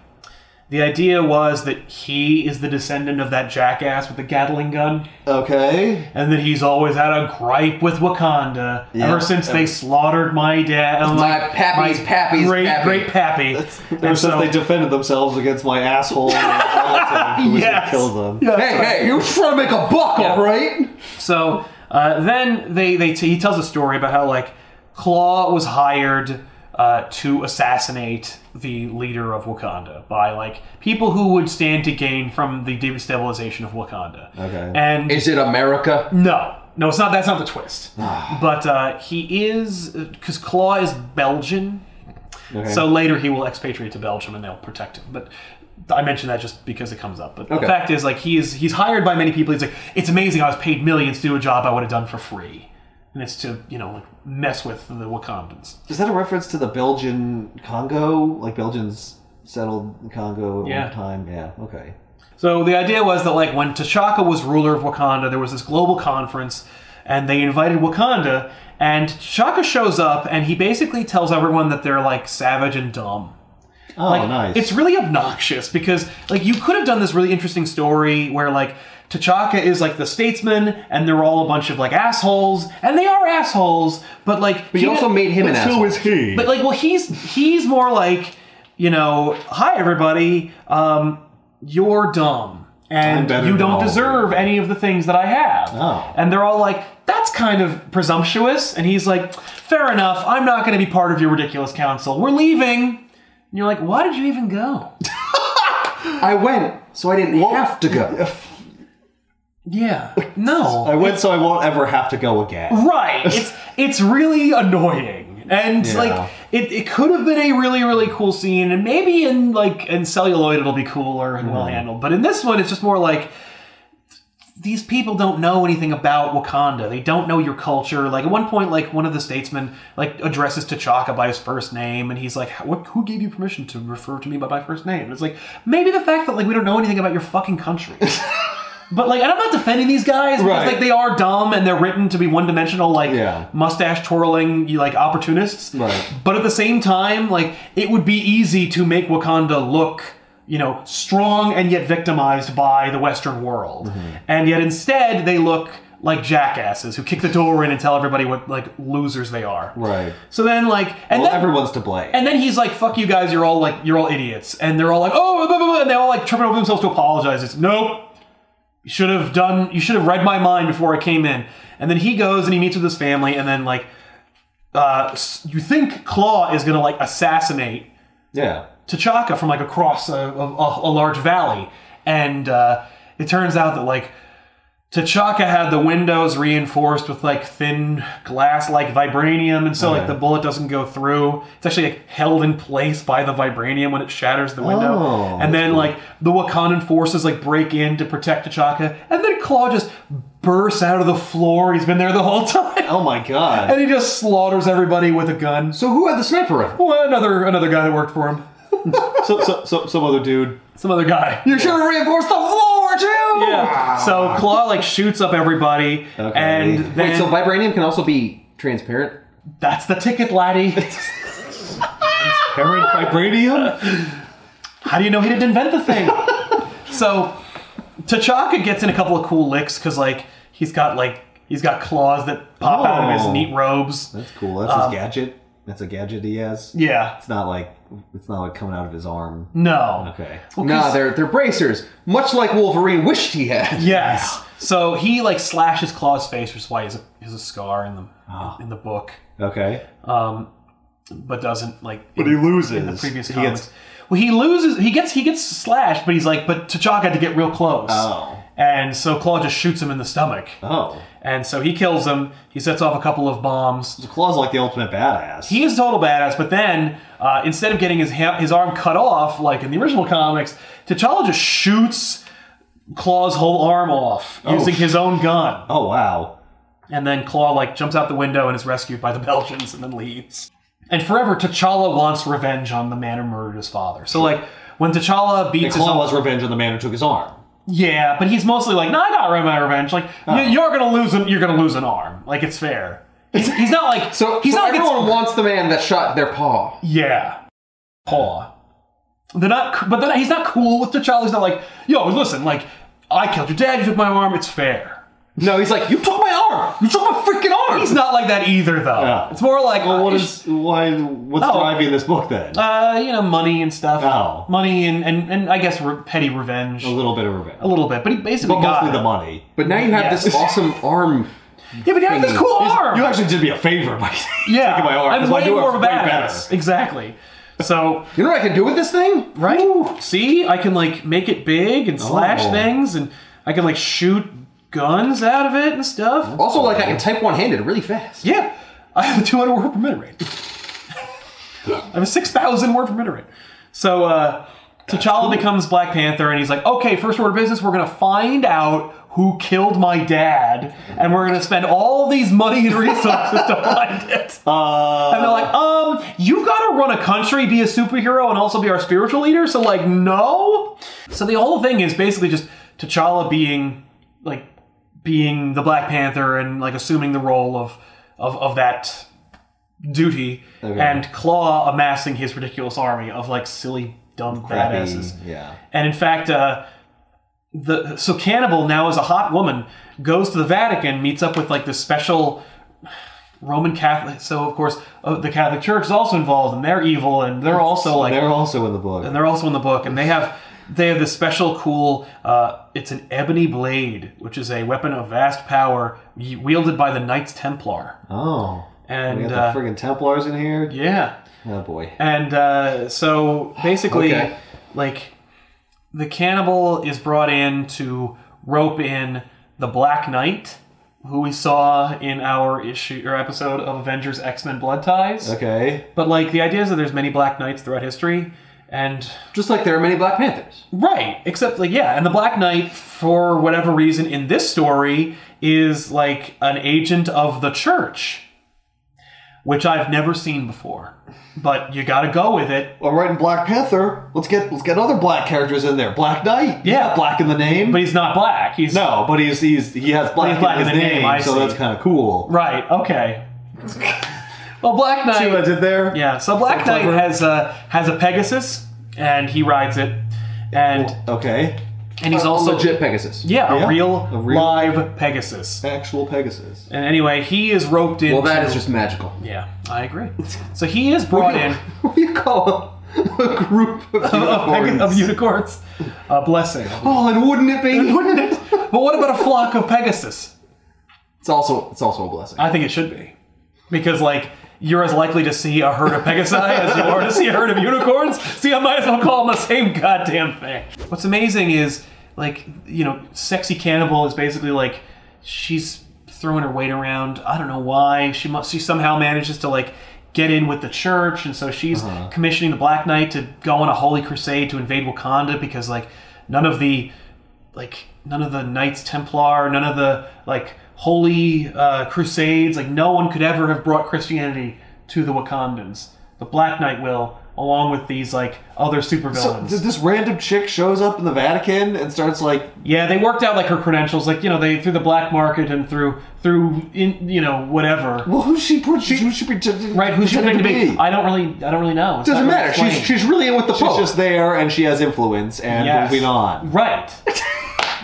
the idea was that he is the descendant of that jackass with the Gatling gun. Okay. And that he's always had a gripe with Wakanda ever since they slaughtered my dad. My pappy's great pappy. Ever since they defended themselves against my asshole relative who was going to kill them. Yeah, hey, he was trying to make a buck, all right? So then he tells a story about how, like, Claw was hired to assassinate the leader of Wakanda by, like, people who would stand to gain from the destabilization of Wakanda. Okay. And is it America? No, it's not. That's not the twist. But he is, because Claw is Belgian. Okay. So later he will expatriate to Belgium and they'll protect him. But I mention that just because it comes up. But the fact is, like, he's hired by many people. He's like, it's amazing. I was paid millions to do a job I would have done for free. And it's to, you know, like, mess with the Wakandans. Is that a reference to the Belgian Congo? Like, Belgians settled Congo over time? Yeah, okay. So the idea was that, like, when T'Chaka was ruler of Wakanda, there was this global conference, and they invited Wakanda, and T'Chaka shows up, and he basically tells everyone that they're, like, savage and dumb. Oh, like, nice. It's really obnoxious, because, like, you could have done this really interesting story where, like, T'Chaka is, like, the statesman, and they're all a bunch of, like, assholes, and they are assholes, but, like... But you also made him an asshole. Who is he? But, like, well, he's more like, you know, hi, everybody, you're dumb, and you don't deserve any of the things that I have. Oh. And they're all like, that's kind of presumptuous, and he's like, fair enough, I'm not going to be part of your ridiculous council. We're leaving. And you're like, why did you even go? I went, so I didn't have to go. Yeah. No. I went so I won't ever have to go again. Right. It's really annoying. And like it could have been a really, really cool scene, and maybe in Celluloid it'll be cooler and well handled. But in this one it's just more like these people don't know anything about Wakanda. They don't know your culture. Like at one point, like one of the statesmen like addresses T'Chaka by his first name, and he's like, who gave you permission to refer to me by my first name? And it's like, maybe the fact that like we don't know anything about your fucking country. But, like, and I'm not defending these guys because, like, they are dumb and they're written to be one-dimensional, like, mustache-twirling, like, opportunists. Right. But at the same time, like, it would be easy to make Wakanda look, you know, strong and yet victimized by the Western world. Mm-hmm. And yet instead, they look like jackasses who kick the door in and tell everybody what, like, losers they are. Right. So then, like... and then, then, everyone's to blame. And then he's like, fuck you guys, you're all idiots. And they're all like, oh, blah, blah, blah, and they all, like, tripping over themselves to apologize. It's, nope. You should have read my mind before I came in. And then he goes and he meets with his family, and then, like, you think Claw is going to, like, assassinate T'Chaka from, like, across a large valley. And it turns out that, like, T'Chaka had the windows reinforced with like thin glass like vibranium, and so like the bullet doesn't go through. It's actually like held in place by the vibranium when it shatters the window. And then like the Wakandan forces like break in to protect T'Chaka, and then Claw just bursts out of the floor. He's been there the whole time. Oh my god. And he just slaughters everybody with a gun. So who had the sniper rifle? Well, another guy that worked for him. Some other dude. Some other guy. You should have reinforced the floor too. Yeah. So Claw like shoots up everybody, and then wait. So vibranium can also be transparent. that's the ticket, laddie. Transparent vibranium? How do you know he didn't invent the thing? So T'Chaka gets in a couple of cool licks because like he's got claws that pop out of his neat robes. That's cool. That's his gadget. That's a gadget he has. Yeah. It's not like coming out of his arm. No. Okay. Well, Nah, they're bracers, much like Wolverine wished he had. Yes. Yeah. So he like slashes Claw's face, which is why he has a scar in the book. Okay. But doesn't like. But he loses in the previous comics. He loses. He gets slashed, but he's like, but T'Chaka had to get real close. Oh. And so Claw just shoots him in the stomach. Oh. And so he kills him. He sets off a couple of bombs. So Claw's like the ultimate badass. He is a total badass, but then instead of getting his arm cut off, like in the original comics, T'Challa just shoots Claw's whole arm off using his own gun. Oh, wow. And then Claw like jumps out the window and is rescued by the Belgians and then leaves. And forever, T'Challa wants revenge on the man who murdered his father. So like when T'Challa beats Claw wants revenge on the man who took his arm. Yeah, but he's mostly like, no, I got my revenge. Like, you're gonna lose an arm. Like, it's fair. He's not like he's not like everyone wants the man that shot their paw. Yeah, paw. They're not, but then he's not cool with T'Challa. He's not like, yo, listen, like, I killed your dad, you took my arm, it's fair. No, he's like, you took my arm! You took my freaking arm! He's not like that either, though. Yeah. It's more like, well, what's driving this book then? Money and stuff. Oh. Money and I guess petty revenge. A little bit of revenge. A little bit, but he basically got mostly the money. But now you have this awesome arm. Yeah, but you have this cool arm! You actually did me a favor by taking my arm. I'm way more of a badass. Exactly. So you know what I can do with this thing? Right? Ooh. See? I can like make it big and slash things, and I can like shoot guns out of it and stuff. Also, like I can type one-handed really fast. Yeah. I have a 200 word per minute rate. I have a 6,000 word per minute rate. So T'Challa becomes Black Panther, and he's like, okay, first order of business, we're going to find out who killed my dad, and we're going to spend all these money and resources to find it. And they're like, you've got to run a country, be a superhero, and also be our spiritual leader? So, like, no? So the whole thing is basically just T'Challa being the Black Panther and, like, assuming the role of that duty, and Claw amassing his ridiculous army of, like, silly, dumb badasses. Yeah. And, in fact, so Cannibal, now as a hot woman, goes to the Vatican, meets up with like this special Roman Catholic. So of course the Catholic Church is also involved, and they're evil, and they're also they're also in the book. And they're also in the book, and they have this special cool. It's an ebony blade, which is a weapon of vast power wielded by the Knights Templar. Oh, and we got the friggin' Templars in here. Yeah. Oh boy. And so basically, like. The Cannibal is brought in to rope in the Black Knight, who we saw in our episode of Avengers X-Men Blood Ties. Okay. But like the idea is that there's many Black Knights throughout history, and just like there are many Black Panthers. Right. Except like and the Black Knight, for whatever reason in this story, is like an agent of the church, which I've never seen before. But you gotta go with it. Well, right in Black Panther, let's get other black characters in there. Black Knight, yeah, black in the name, but he's not black. He has black in his name, so that's kind of cool. Right? Okay. Well, Black Knight. See what I did there? Yeah. So Black Knight has a Pegasus, and he rides it, and and he's also a legit Pegasus. Yeah, a real live Pegasus. Actual Pegasus. And anyway, he is roped in. Well, that is just magical. Yeah, I agree. So he is brought in. What do you call a group of unicorns? A blessing. Oh, and wouldn't it be? Wouldn't it? But what about a flock of Pegasus? It's also a blessing. I think it should be, because like you're as likely to see a herd of Pegasi as you are to see a herd of unicorns. See, I might as well call them the same goddamn thing. What's amazing is like, you know, sexy cannibal is basically like she's throwing her weight around. I don't know why. She somehow manages to like get in with the church, and so she's commissioning the Black Knight to go on a holy crusade to invade Wakanda because like none of the Knights Templar, none of the like holy crusades, like no one could ever have brought Christianity to the Wakandans. The Black Knight will, along with these like other supervillains. So this random chick shows up in the Vatican and starts like... Yeah, they worked out like her credentials, like, you know, they through the black market and through you know, whatever. Well, who's she pretending to be? I don't really know. It doesn't matter. She's really in with the Pope. She's just there and she has influence and moving on. Right.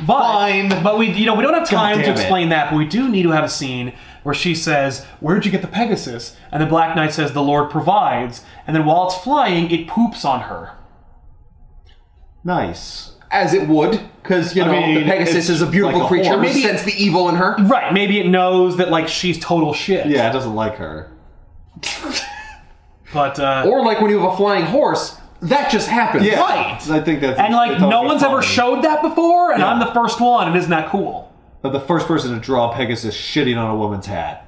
But we don't have time to explain that, but we do need to have a scene where she says, "Where'd you get the Pegasus?" And the Black Knight says, "The Lord provides." And then while it's flying, it poops on her. Nice. As it would, because, you know, the Pegasus is a beautiful creature. Maybe sense the evil in her. Right, maybe it knows that, like, she's total shit. Yeah, it doesn't like her. But, or like when you have a flying horse, that just happens. Yeah, right. I think that's... And, like, no one's ever showed that before, and I'm the first one, and isn't that cool? But the first person to draw Pegasus shitting on a woman's hat.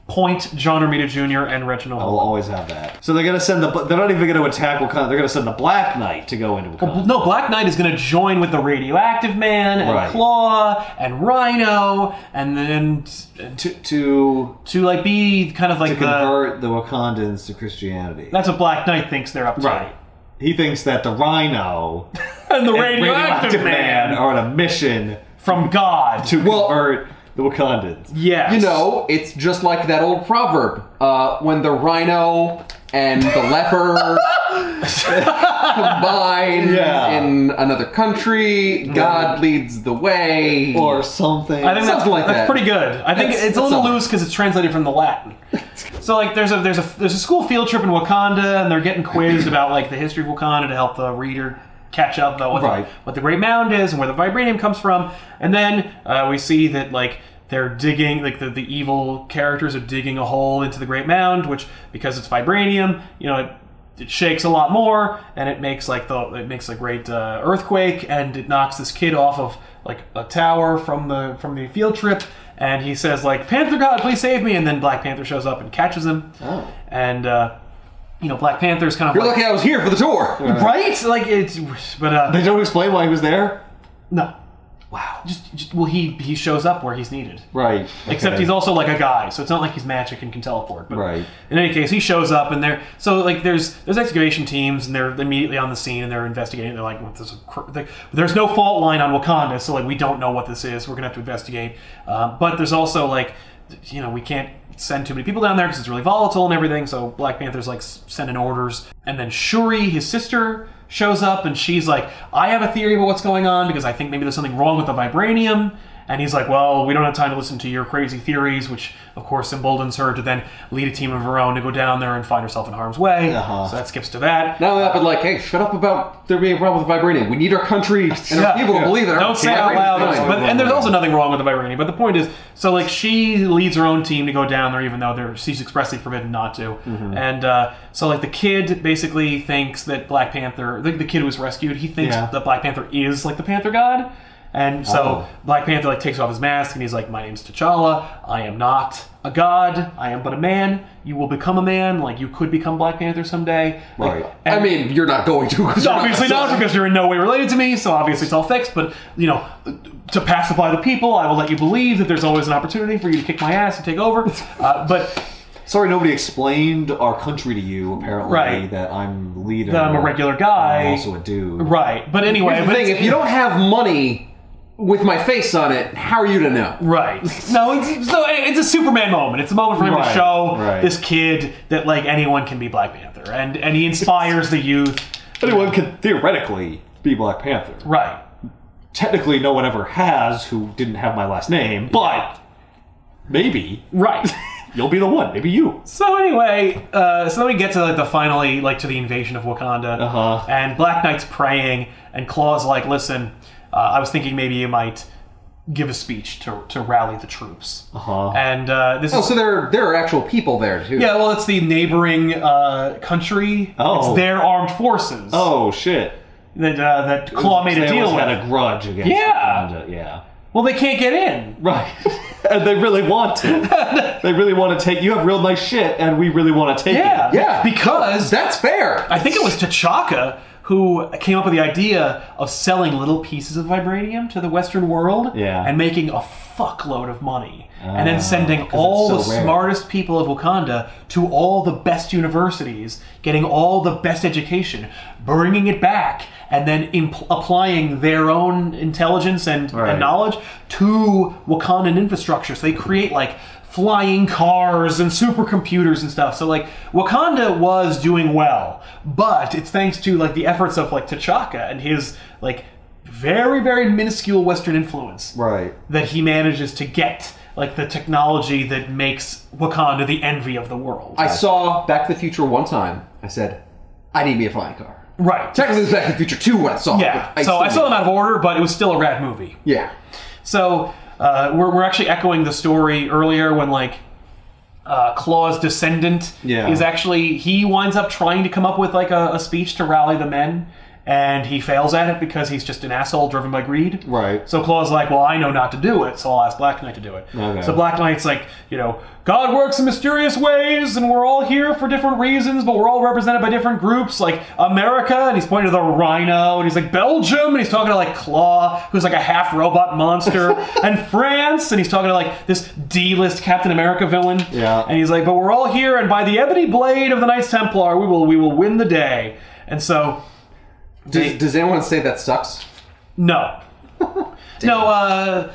Point John Romita Jr. and Reginald. I'll always have that. So they're gonna send they're not even gonna attack Wakanda. They're gonna send the Black Knight to go into Wakanda. Well, no, Black Knight is gonna join with the Radioactive Man and Claw and Rhino, and then to like be kind of like to convert the Wakandans to Christianity. That's what Black Knight thinks they're up to. Right. He thinks that the Rhino and the Radioactive Man are on a mission from God to convert the Wakandans. Yes. You know, it's just like that old proverb. When the rhino and the leper combine in another country, God leads the way. Or something. I think that's pretty good. I think it's a little loose because it's translated from the Latin. So like there's a school field trip in Wakanda, and they're getting quizzed about like the history of Wakanda to help the reader catch up about what the Great Mound is and where the vibranium comes from. And then we see that like they're digging, like the evil characters are digging a hole into the Great Mound, which because it's vibranium, you know, it shakes a lot more, and it makes like a great earthquake, and it knocks this kid off of like a tower from the field trip. And he says like, "Panther God, please save me!" And then Black Panther shows up and catches him. Oh. And you know, Black Panther's kind of You're lucky I was here for the tour. Right? Like, but they don't explain why he was there? No. Wow. Well, he shows up where he's needed. Right. Except he's also like a guy, so it's not like he's magic and can teleport. But right. In any case, he shows up, and there's excavation teams, and they're immediately on the scene, and they're investigating. They're like, there's no fault line on Wakanda, so like we don't know what this is. We're gonna have to investigate. But there's also like, you know, we can't send too many people down there because it's really volatile and everything. So Black Panther's like sending orders, and then Shuri, his sister, shows up, and she's like, "I have a theory about what's going on because I think maybe there's something wrong with the vibranium." And he's like, "Well, we don't have time to listen to your crazy theories," which of course emboldens her to then lead a team of her own to go down there and find herself in harm's way. So that skips to that. Not only that, but like, hey, shut up about there being a problem with the vibranium. We need our country and our people to believe that. Don't say out loud. And there's also nothing wrong with the vibranium. But the point is, so like she leads her own team to go down there, even though she's expressly forbidden not to. Mm-hmm. And so like the kid basically thinks that Black Panther, the kid who was rescued, he thinks that Black Panther is like the Panther God. And so Black Panther like takes off his mask, and he's like, "My name's T'Challa. I am not a god. I am but a man. You will become a man. Like, you could become Black Panther someday." Like, right. I mean, you're not going to. Obviously not, because you're in no way related to me, so obviously it's all fixed. But, you know, to pacify the people, I will let you believe that there's always an opportunity for you to kick my ass and take over. But... Sorry, nobody explained our country to you, apparently, right. That I'm the leader. That I'm a regular guy. I'm also a dude. Right. But anyway... Here's the thing, if you don't have money with my face on it, how are you to know? Right. No, it's a Superman moment. It's a moment for him to show this kid that like anyone can be Black Panther, and he inspires the youth. Anyone can theoretically be Black Panther. Right. Technically, no one ever has who didn't have my last name, but maybe. Right. You'll be the one. Maybe you. So anyway, so then we get to like to the invasion of Wakanda, and Black Knight's praying, and Claw's like, "Listen, I was thinking maybe you might give a speech to rally the troops." And this is... so there are actual people there too. Yeah, well, it's the neighboring country. Oh. It's their armed forces. Oh, shit. that Claw made a deal with. Had a grudge against Wakanda. Yeah. Well, they can't get in. Right. And they really want to. They really want to take... You have real nice shit, and we really want to take it. Yeah. Because... That's fair. I think it was T'Chaka who came up with the idea of selling little pieces of vibranium to the Western world and making a fuckload of money. And then sending all the smartest people of Wakanda to all the best universities, getting all the best education, bringing it back, and then applying their own intelligence and knowledge to Wakandan infrastructure. So they create, like, flying cars and supercomputers and stuff. So, like, Wakanda was doing well, but it's thanks to, like, the efforts of, like, T'Chaka and his, like, very, very minuscule Western influence that he manages to get, like, the technology that makes Wakanda the envy of the world. I saw Back to the Future one time. I said, I need me a flying car. Right. Technically, it was Back to the Future 2 when I saw it. Yeah. So I saw them out of order, but it was still a rad movie. Yeah. So we're actually echoing the story earlier when, like, Claw's descendant is actually... He winds up trying to come up with, like, a speech to rally the men. And he fails at it because he's just an asshole driven by greed. Right. So Claw's like, well, I know not to do it, so I'll ask Black Knight to do it. Okay. So Black Knight's like, you know, God works in mysterious ways, and we're all here for different reasons, but we're all represented by different groups, like America, and he's pointing to the Rhino, and he's like, Belgium, and he's talking to, like, Claw, who's like a half-robot monster, and France, and he's talking to, like, this D-list Captain America villain. Yeah. And he's like, but we're all here, and by the ebony blade of the Knights Templar, we will win the day. And so... Does anyone say that sucks? No. No,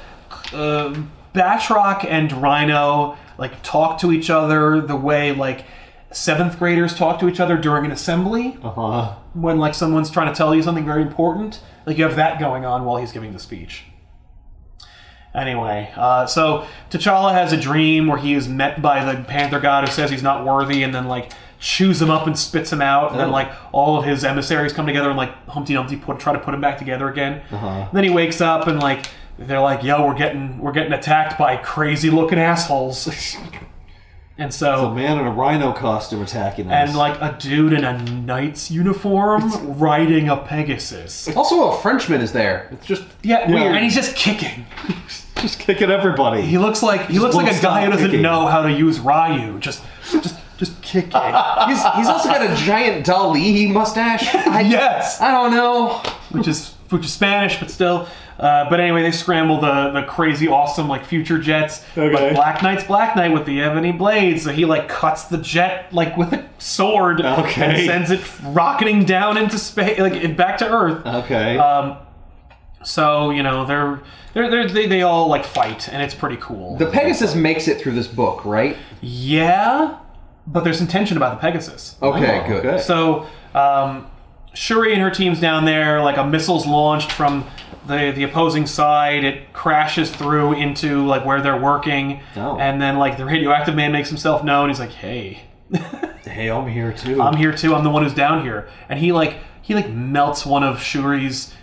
Batroc and Rhino, like, talk to each other the way, like, 7th graders talk to each other during an assembly. When, like, someone's trying to tell you something very important. Like, you have that going on while he's giving the speech. Anyway, so T'Challa has a dream where he is met by the Panther God who says he's not worthy, and then, like, chews him up and spits him out, and then, like, all of his emissaries come together and, like, Humpty Dumpty try to put him back together again. And then he wakes up and, like, they're like, yo, we're getting attacked by crazy looking assholes. And so it's a man in a rhino costume attacking us. And, like, a dude in a knight's uniform riding a Pegasus. Also, a Frenchman is there. It's just weird. And he's just kicking. Just kicking everybody. He looks like a guy who doesn't know how to use Ryu. Just kicking. He's also got a giant Dali mustache. Yes. I don't know. Which is Spanish, but still. But anyway, they scramble the crazy, awesome, like, future jets. Okay. But Black Knight's Black Knight with the ebony blade, so he, like, cuts the jet, like, with a sword. Okay. And sends it rocketing down into space, like, back to Earth. Okay. So, you know, they all, like, fight, and it's pretty cool. The Pegasus makes it through this book, right? Yeah, but there's some tension about the Pegasus. Okay, good. Okay. So, Shuri and her team's down there, like, a missile's launched from the opposing side. It crashes through into, like, where they're working. And then, like, the radioactive man makes himself known. He's like, hey. Hey, I'm here too. I'm here too. I'm the one who's down here. And he melts one of Shuri's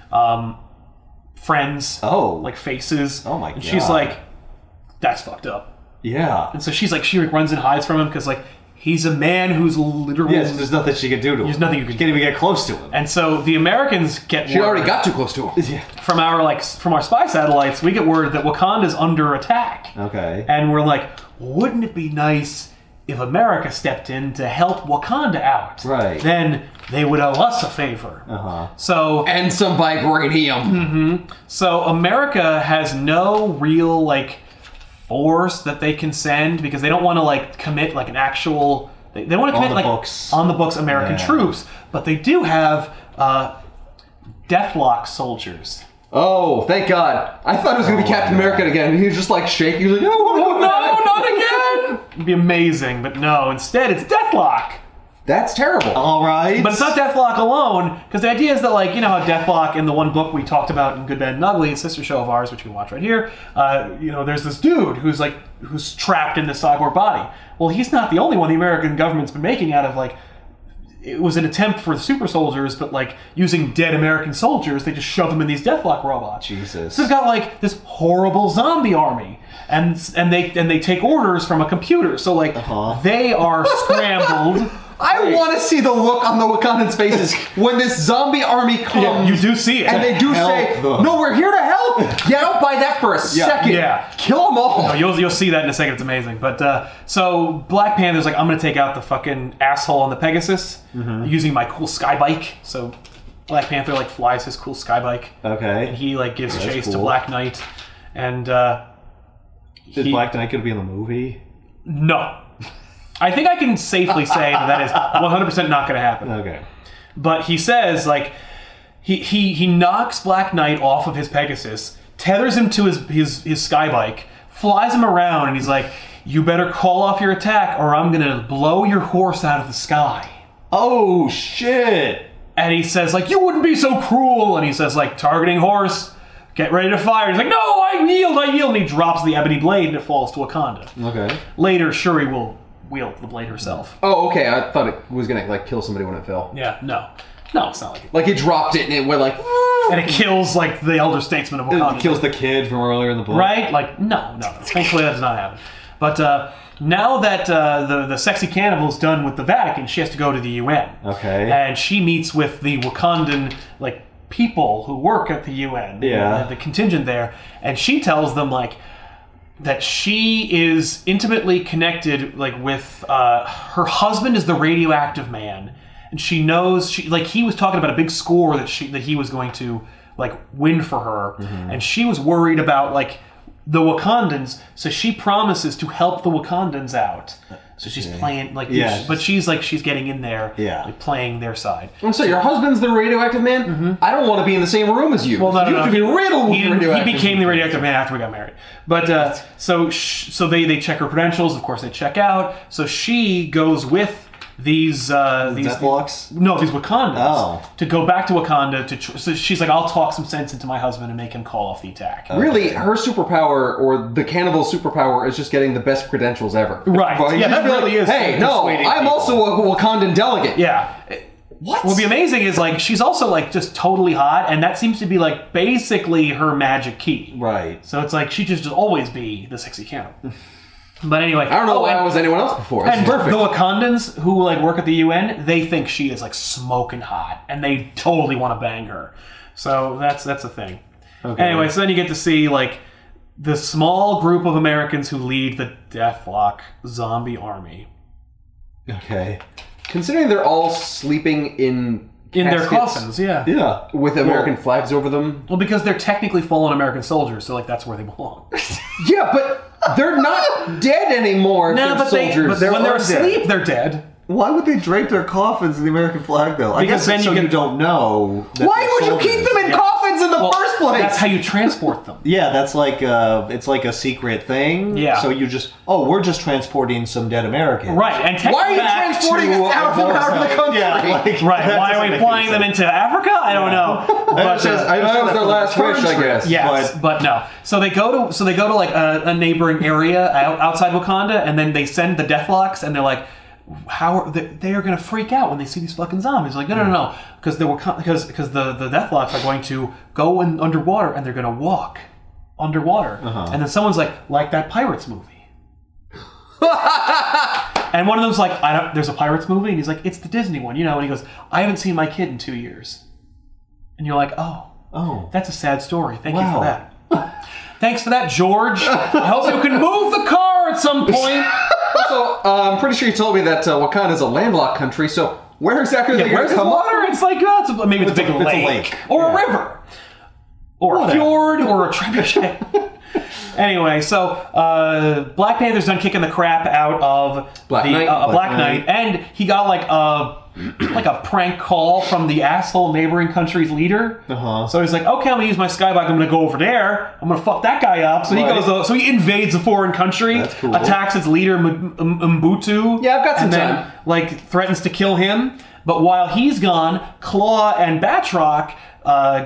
friends. Like, faces. Oh my god. And she's like, that's fucked up. Yeah. And so she runs and hides from him because, like, he's a man who's literally... Yes, there's nothing she can do to him. There's nothing you can... Can't even get close to him. And so the Americans get She already got too close to him. Yeah. From our spy satellites, we get word that Wakanda's under attack. Okay. And we're like, wouldn't it be nice if America stepped in to help Wakanda out? Right. Then they would owe us a favor. So... And some vibranium. So America has no real, like, force that they can send because they don't want to, like, commit, like, an actual... They don't want to commit, like, on the books American troops, but they do have Deathlock soldiers. Oh, thank God. I thought it was going to be Captain America again. He was just, like, shaking. He was like, no, not again! It'd be amazing, but no. Instead, it's Deathlock. That's terrible. All right. But it's not Deathlock alone, because the idea is that, like, you know how Deathlock in the one book we talked about in Good, Bad, and Ugly, a sister show of ours, which you can watch right here, you know, there's this dude who's trapped in this cyborg body. Well, he's not the only one the American government's been making out of, like, it was an attempt for the super soldiers, but, like, using dead American soldiers, they just shove them in these Deathlock robots. Jesus. So it's got, like, this horrible zombie army. And they take orders from a computer. So, like, they are scrambled I want to see the look on the Wakandans' faces when this zombie army comes. Yeah, you do see it. And they do say, no, we're here to help. Yeah, don't buy that for a second. Yeah. Kill them all. No, you'll see that in a second. It's amazing. But so Black Panther's like, I'm going to take out the fucking asshole on the Pegasus using my cool sky bike. So Black Panther like flies his cool sky bike. Okay. And he like gives chase to cool. Black Knight. And is Black Knight going to be in the movie? No. I think I can safely say that is 100% not going to happen. Okay. But he says, like, he knocks Black Knight off of his Pegasus, tethers him to his sky bike, flies him around, and he's like, you better call off your attack or I'm going to blow your horse out of the sky. Oh, shit. And he says, like, you wouldn't be so cruel. And he says, like, targeting horse, get ready to fire. He's like, no, I yield. And he drops the ebony blade and it falls to Wakanda. Okay. Later, Shuri will wield the blade herself. Oh, okay. I thought it was gonna like kill somebody when it fell. Yeah, no, it's not like it. Like he dropped it and it went like. And it kills like the elder statesman of Wakanda. It kills the kid from earlier in the book. Right? Like no. Thankfully, that does not happen. But now that the sexy cannibal is done with the Vatican, she has to go to the UN. Okay. And she meets with the Wakandan like people who work at the UN. Yeah. The contingent there, and she tells them like that she is intimately connected like with her husband is the radioactive man, and she knows he was talking about a big score that he was going to like win for her, and she was worried about like the Wakandans, so she promises to help the Wakandans out. So she's playing like, but she's getting in there, like, playing their side. And so your husband's the radioactive man? I don't want to be in the same room as you. Well, no, you have to be riddled with radioactive. He became the radioactive man after we got married. But so they check her credentials. Of course, they check out. So she goes with these Deathlocks? No, these Wakandans to go back to Wakanda. So she's like, I'll talk some sense into my husband and make him call off the attack. Really, her superpower or the cannibal's superpower is just getting the best credentials ever. Right? Well, Yeah, that really is. Hey, no, I'm also a Wakandan delegate. Yeah. What would be amazing is like she's also like just totally hot, and that seems to be like basically her magic key. Right. So it's like she just always be the sexy cannibal. But anyway, I don't know why I was anyone else before. And perfect. The Wakandans who like work at the UN, they think she is like smoking hot, and they totally want to bang her. So that's a thing. Okay. Anyway, so then you get to see like the small group of Americans who lead the Deathlock zombie army. Okay. Considering they're all sleeping in their coffins, yeah, with American flags over them. Well, because they're technically fallen American soldiers, so like that's where they belong. Yeah, but they're not dead anymore. No, but soldiers. when they're asleep, they're dead. Why would they drape their coffins in the American flag, though? I guess then you don't know. Why would you keep them in coffins in the first place? That's how you transport them. Yeah, that's like it's like a secret thing. Yeah. So you just we're just transporting some dead Americans. Right. And why are you transporting out of the country? Yeah, right. Why are we flying them into Africa? I don't know. But that was their last wish, I guess. Yes, but no. So they go to like a neighboring area outside Wakanda, and then they send the Deathlocks, and they're like, they are going to freak out when they see these fucking zombies. Like, no, because the Deathlocks are going to go underwater and they're going to walk underwater, and then someone's like that Pirates movie, and one of them's like, there's a Pirates movie, and he's like, it's the Disney one, and he goes, I haven't seen my kid in 2 years, and you're like, oh, that's a sad story. Thank you for that. Thanks for that, George. I hope you can move the car at some point. Also, I'm pretty sure you told me that Wakanda is a landlocked country, so where exactly are they going to come water? It's like, maybe it's a big lake. Or a river. Or a fjord, or a trebuchet. Anyway, so Black Panther's done kicking the crap out of Black Knight, and he got like a prank call from the asshole neighboring country's leader. So he's like, okay, I'm gonna use my skybike. I'm gonna go over there. I'm gonna fuck that guy up. So he goes. So he invades a foreign country, attacks its leader Mbutu. Yeah, I've got some time. Like threatens to kill him. But while he's gone, Claw and Batroc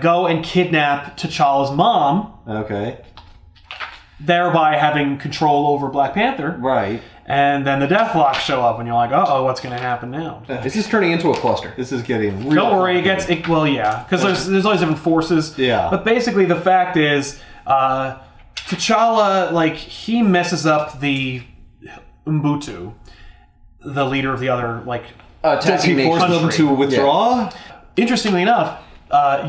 go and kidnap T'Challa's mom. Okay. Thereby having control over Black Panther. Right. And then the Deathlocks show up, and you're like, uh-oh, what's going to happen now? This is turning into a cluster. This is getting real. Don't worry, because there's always different forces. Yeah. But basically, the fact is, T'Challa, he messes up the Mbutu, the leader of the other, Does he force them to withdraw? Interestingly enough,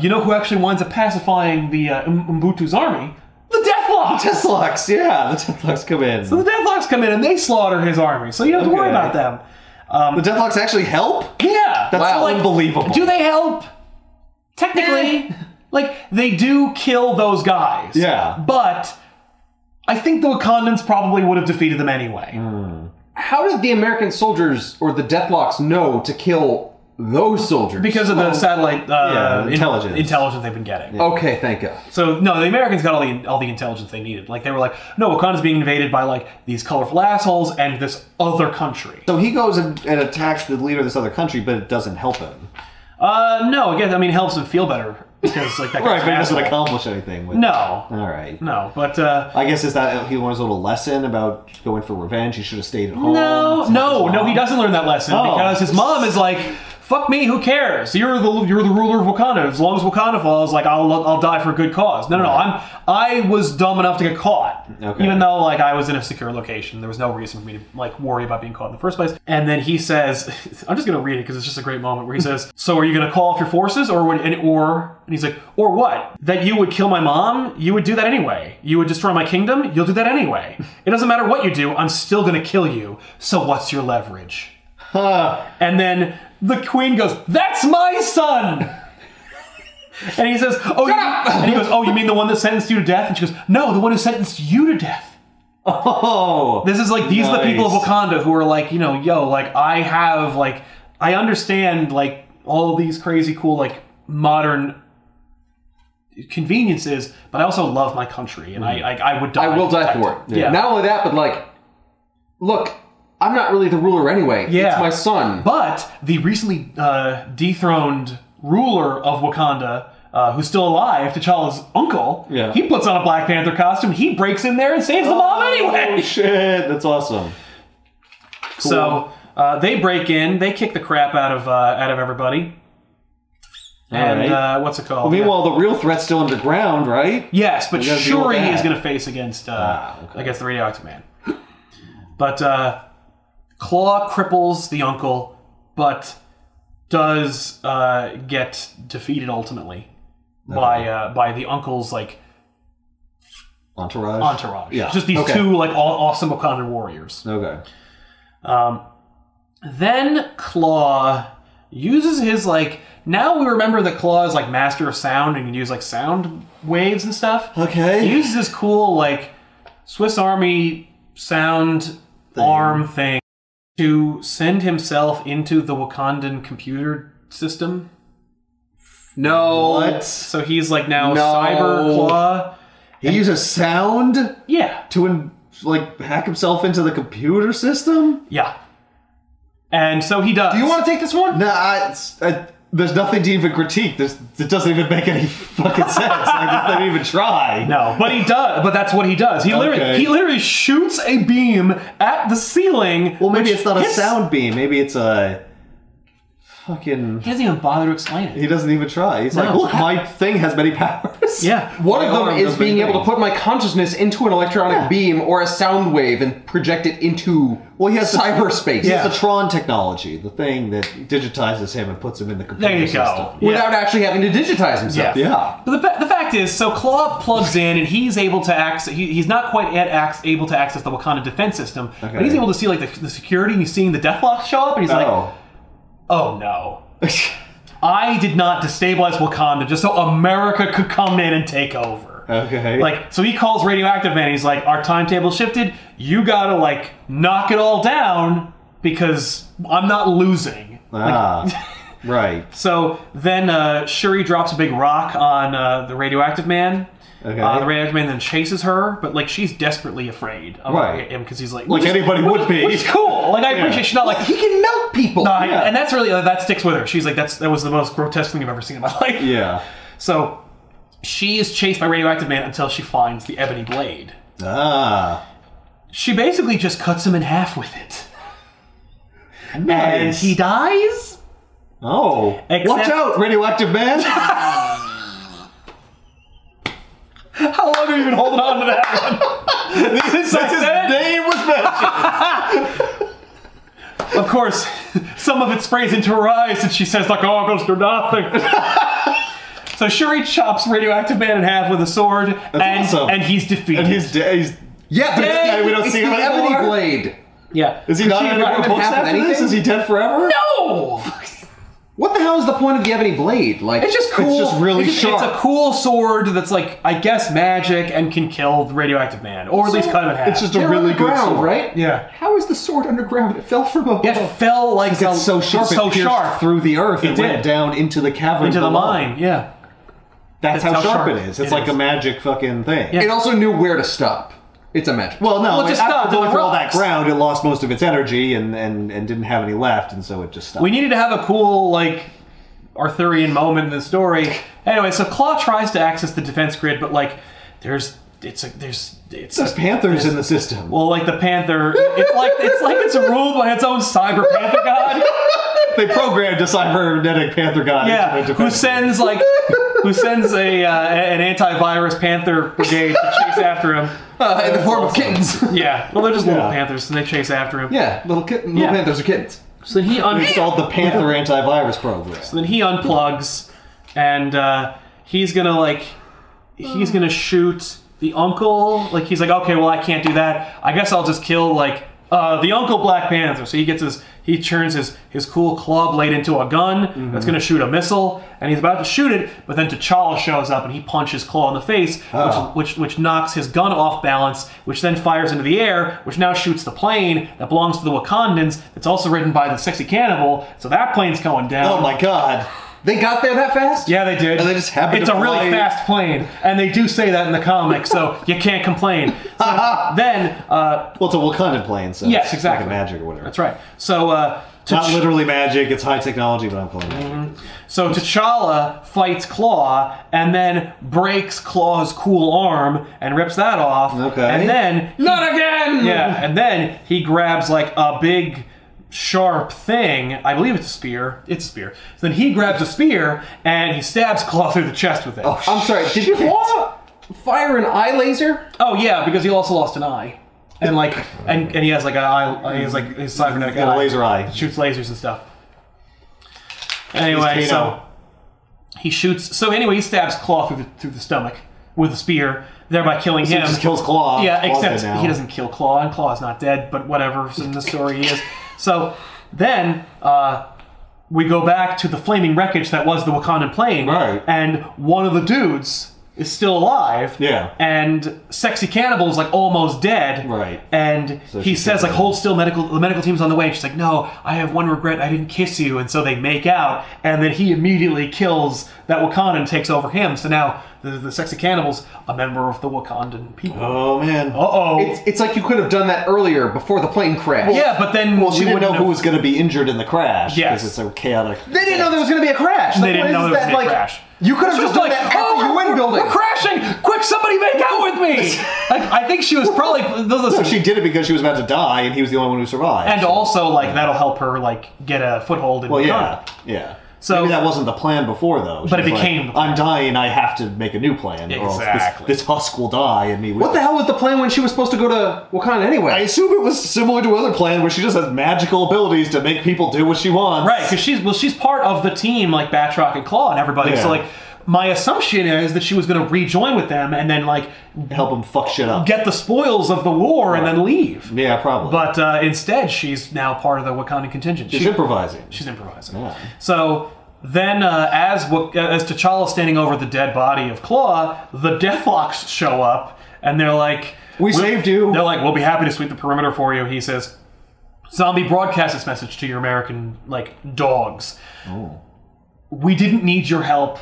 you know who actually winds up pacifying the Mbutu's army? The Deathlocks! Deathlocks, yeah, the Deathlocks come in. So the Deathlocks come in and they slaughter his army, so you don't have to worry about them. The Deathlocks actually help? Yeah! That's unbelievable. Do they help? Technically, like, they do kill those guys. Yeah. But I think the Wakandans probably would have defeated them anyway. How did the American soldiers or the Deathlocks know to kill those soldiers? Because of the satellite intelligence they've been getting. Yeah. Okay, thank God. So no, the Americans got all the intelligence they needed. Like they were like, no, Wakanda's being invaded by like these colorful assholes and this other country. So he goes and attacks the leader of this other country, but it doesn't help him. No, again, I mean, it helps him feel better because like that. Right, but it doesn't accomplish anything. No. All right. No, but I guess is that he learns a little lesson about going for revenge. He should have stayed at home. No, he doesn't learn that lesson because his mom is like, fuck me, who cares? You're the ruler of Wakanda. As long as Wakanda falls, like I'll die for a good cause. No. I was dumb enough to get caught, even though like I was in a secure location. There was no reason for me to like worry about being caught in the first place. And then he says, I'm just gonna read it because it's just a great moment where he says, "So are you gonna call off your forces, and he's like, or what? That you would kill my mom? You would do that anyway. You would destroy my kingdom? You'll do that anyway. It doesn't matter what you do. I'm still gonna kill you. So what's your leverage?" And then the queen goes, "That's my son!" And he says, "Oh, you mean the one that sentenced you to death?" And she goes, "No, the one who sentenced you to death." Oh, this is like, these are the people of Wakanda who are like, like I understand like all these crazy cool like modern conveniences, but I also love my country and I would die. I will die for it. Yeah. Not only that, but like, look, I'm not really the ruler anyway. Yeah. It's my son. But the recently dethroned ruler of Wakanda, who's still alive, T'Challa's uncle, he puts on a Black Panther costume, he breaks in there and saves the mom anyway! Oh shit, that's awesome. Cool. So, they break in, they kick the crap out of everybody. And what's it called? Well, meanwhile, the real threat's still underground, right? Yes, but Shuri is going to face against the Radioactive Man. But Claw cripples the uncle, but does get defeated ultimately by the uncle's like entourage. Yeah, just these two like awesome Wakandan warriors. Okay. Then Claw uses his like. Now we remember that Claw is like master of sound and can use like sound waves and stuff. Okay. He uses this cool like Swiss Army sound arm thing to send himself into the Wakandan computer system. No. What? So he's like now Cyber Claw. He uses sound? Yeah. To like hack himself into the computer system? Yeah. And so he does. Do you want to take this one? No, there's nothing to even critique. It doesn't even make any fucking sense. Like, doesn't even try. No, but he does. But that's what he does. He literally shoots a beam at the ceiling. Well, maybe it's not a sound beam. Maybe it's a fucking. He doesn't even bother to explain it. He doesn't even try. He's like, look, my thing has many powers. Yeah. One of them is being able to put my consciousness into an electronic beam or a sound wave and project it into cyberspace. He has the Tron technology, the thing that digitizes him and puts him in the computer system. Without actually having to digitize himself. Yeah. But the fact is, so Claw plugs in and he's able to access. He's not quite yet able to access the Wakanda defense system, but he's able to see like the security, and he's seeing the Deathlocks show up, and he's like, "Oh no." I did not destabilize Wakanda just so America could come in and take over. Okay. Like, so he calls Radioactive Man. He's like, "Our timetable shifted. You gotta like knock it all down because I'm not losing." Right. So then Shuri drops a big rock on the Radioactive Man. Okay. The Radioactive Man then chases her, but like she's desperately afraid of him because he's like anybody would be. Which is cool. Like I appreciate she's not like he can melt people. No, and that's really that sticks with her. She's like that was the most grotesque thing I've ever seen in my life. Yeah. So she is chased by Radioactive Man until she finds the ebony blade. She basically just cuts him in half with it. Nice. And he dies. Oh. Watch out, Radioactive Man. How long have you been holding on to that one? Since his name was of course, some of it sprays into her eyes, and she says the goggles do nothing. So Shuri chops Radioactive Man in half with a sword, and he's defeated. And he's dead. Yeah, but we don't it's see the him Ebony anymore. Blade. Yeah. Is he not in any more books half of after this? anything? Is he dead forever? No! What the hell is the point of the Ebony Blade? Like, It's just cool. It's just really sharp. It's a cool sword that's like, I guess, magic and can kill the Radioactive Man, or at least cut him in half. It's just a they're really good underground, sword. right? Yeah. How is the sword underground? It fell from above. It fell like It's so sharp. It's so it pierced sharp through the earth. It did. went down into the cavern into the below. mine. Yeah. That's That's how how sharp sharp it is. It's it like is. a magic fucking thing. Yeah. It also knew where to stop. It's a magic. Well, no, Well, it just after stopped going on the through all that rocks. ground, it lost most of its energy and didn't have any left, and so it just stopped. We needed to have a cool, like, Arthurian moment in the story. Anyway, so Claw tries to access the defense grid, but like, there's Panthers in the system. well, like the Panther, it's ruled by its own cyber Panther god. They programmed a cybernetic Panther god. Yeah, into who sends an antivirus Panther brigade to chase after him. In the form of kittens. Yeah, well, they're just little Yeah. Panthers, and they chase after him. Yeah, little Yeah. panthers are kittens. So then he installed the Panther antivirus program. Then he unplugs, and he's gonna shoot the uncle. Like, he's like, okay, well, I can't do that. I guess I'll just kill the Uncle Black Panther. So he turns his cool claw blade into a gun that's gonna shoot a missile, and he's about to shoot it, but then T'Challa shows up and he punches Claw in the face, which knocks his gun off balance, which then fires into the air, which now shoots the plane that belongs to the Wakandans. It's also ridden by the sexy cannibal, so that plane's going down. Oh my god. They got there that fast? Yeah, they did. And they just happened It's to a really fly- fast plane, and they do say that in the comic, so you can't complain. So then, Well, it's a Wakandan plane, so yes, it's exactly, fucking magic or whatever. That's right. So, Not literally magic, it's high technology, but I'm calling it magic. So T'Challa fights Claw, and then breaks Claw's cool arm and rips that off. Okay. And then Not again! yeah, and then he grabs like a big sharp thing. I believe it's a spear. It's a spear. So then he grabs a spear and he stabs Claw through the chest with it. Oh, I'm sorry, did you fire an eye laser? Oh yeah, because he also lost an eye, and like, and he has like an eye. He has like his cybernetic got a laser eye. Shoots lasers and stuff. Anyway, so he shoots. So anyway, he stabs Claw through the stomach with a spear, thereby killing So him. he just kills Claw. Yeah, Claw's except dead now. he doesn't kill Claw, and Claw's not dead. But whatever, in the story he is. So then we go back to the flaming wreckage that was the Wakandan plane, Right. and one of the dudes is still alive. Yeah. And Sexy Cannibal is like almost dead. Right. And So he she says kills like, him. hold still, the medical team's on the way. And she's like, no, I have one regret, I didn't kiss you. And so they make out, and then he immediately kills that Wakandan and takes over him. So now the Sexy Cannibal's a member of the Wakandan people. Oh, man. Uh-oh. It's like you could have done that earlier before the plane crashed. Yeah, but then Well, she didn't know who have- was going to be injured in the crash. Yes. Because it's so chaotic. They didn't know there was going to be a crash. They didn't know there was going to be a crash. You could have She just was done that at the UN building. We're crashing! Quick, somebody make out with me! I think she was probably... Listen, She did it because she was about to die, and he was the only one who survived. and also, like, that'll help her, like, get a foothold in Well, Wakanda. yeah. Yeah. So- Maybe that wasn't the plan before, though. But She it was became like, the plan. I'm dying, I have to make a new plan. Or else Exactly. this husk will die, and me with What the it. hell was the plan when she was supposed to go to Wakanda anyway? I assume it was similar to other plan where she just has magical abilities to make people do what she wants. Right, because she's part of the team, like Batroc and Claw and everybody. Yeah. So, like, my assumption is that she was going to rejoin with them and then, like, Help them fuck shit up. get the spoils of the war and then leave. Yeah, probably. But instead, she's now part of the Wakandan contingent. she's improvising. She's improvising. Yeah. So then, as T'Challa's standing over the dead body of Claw, the Deathlocks show up, and they're like, We saved you. They're like, we'll be happy to sweep the perimeter for you. He says, Zombie, broadcast this message to your American, like, dogs. Oh. We didn't need your help.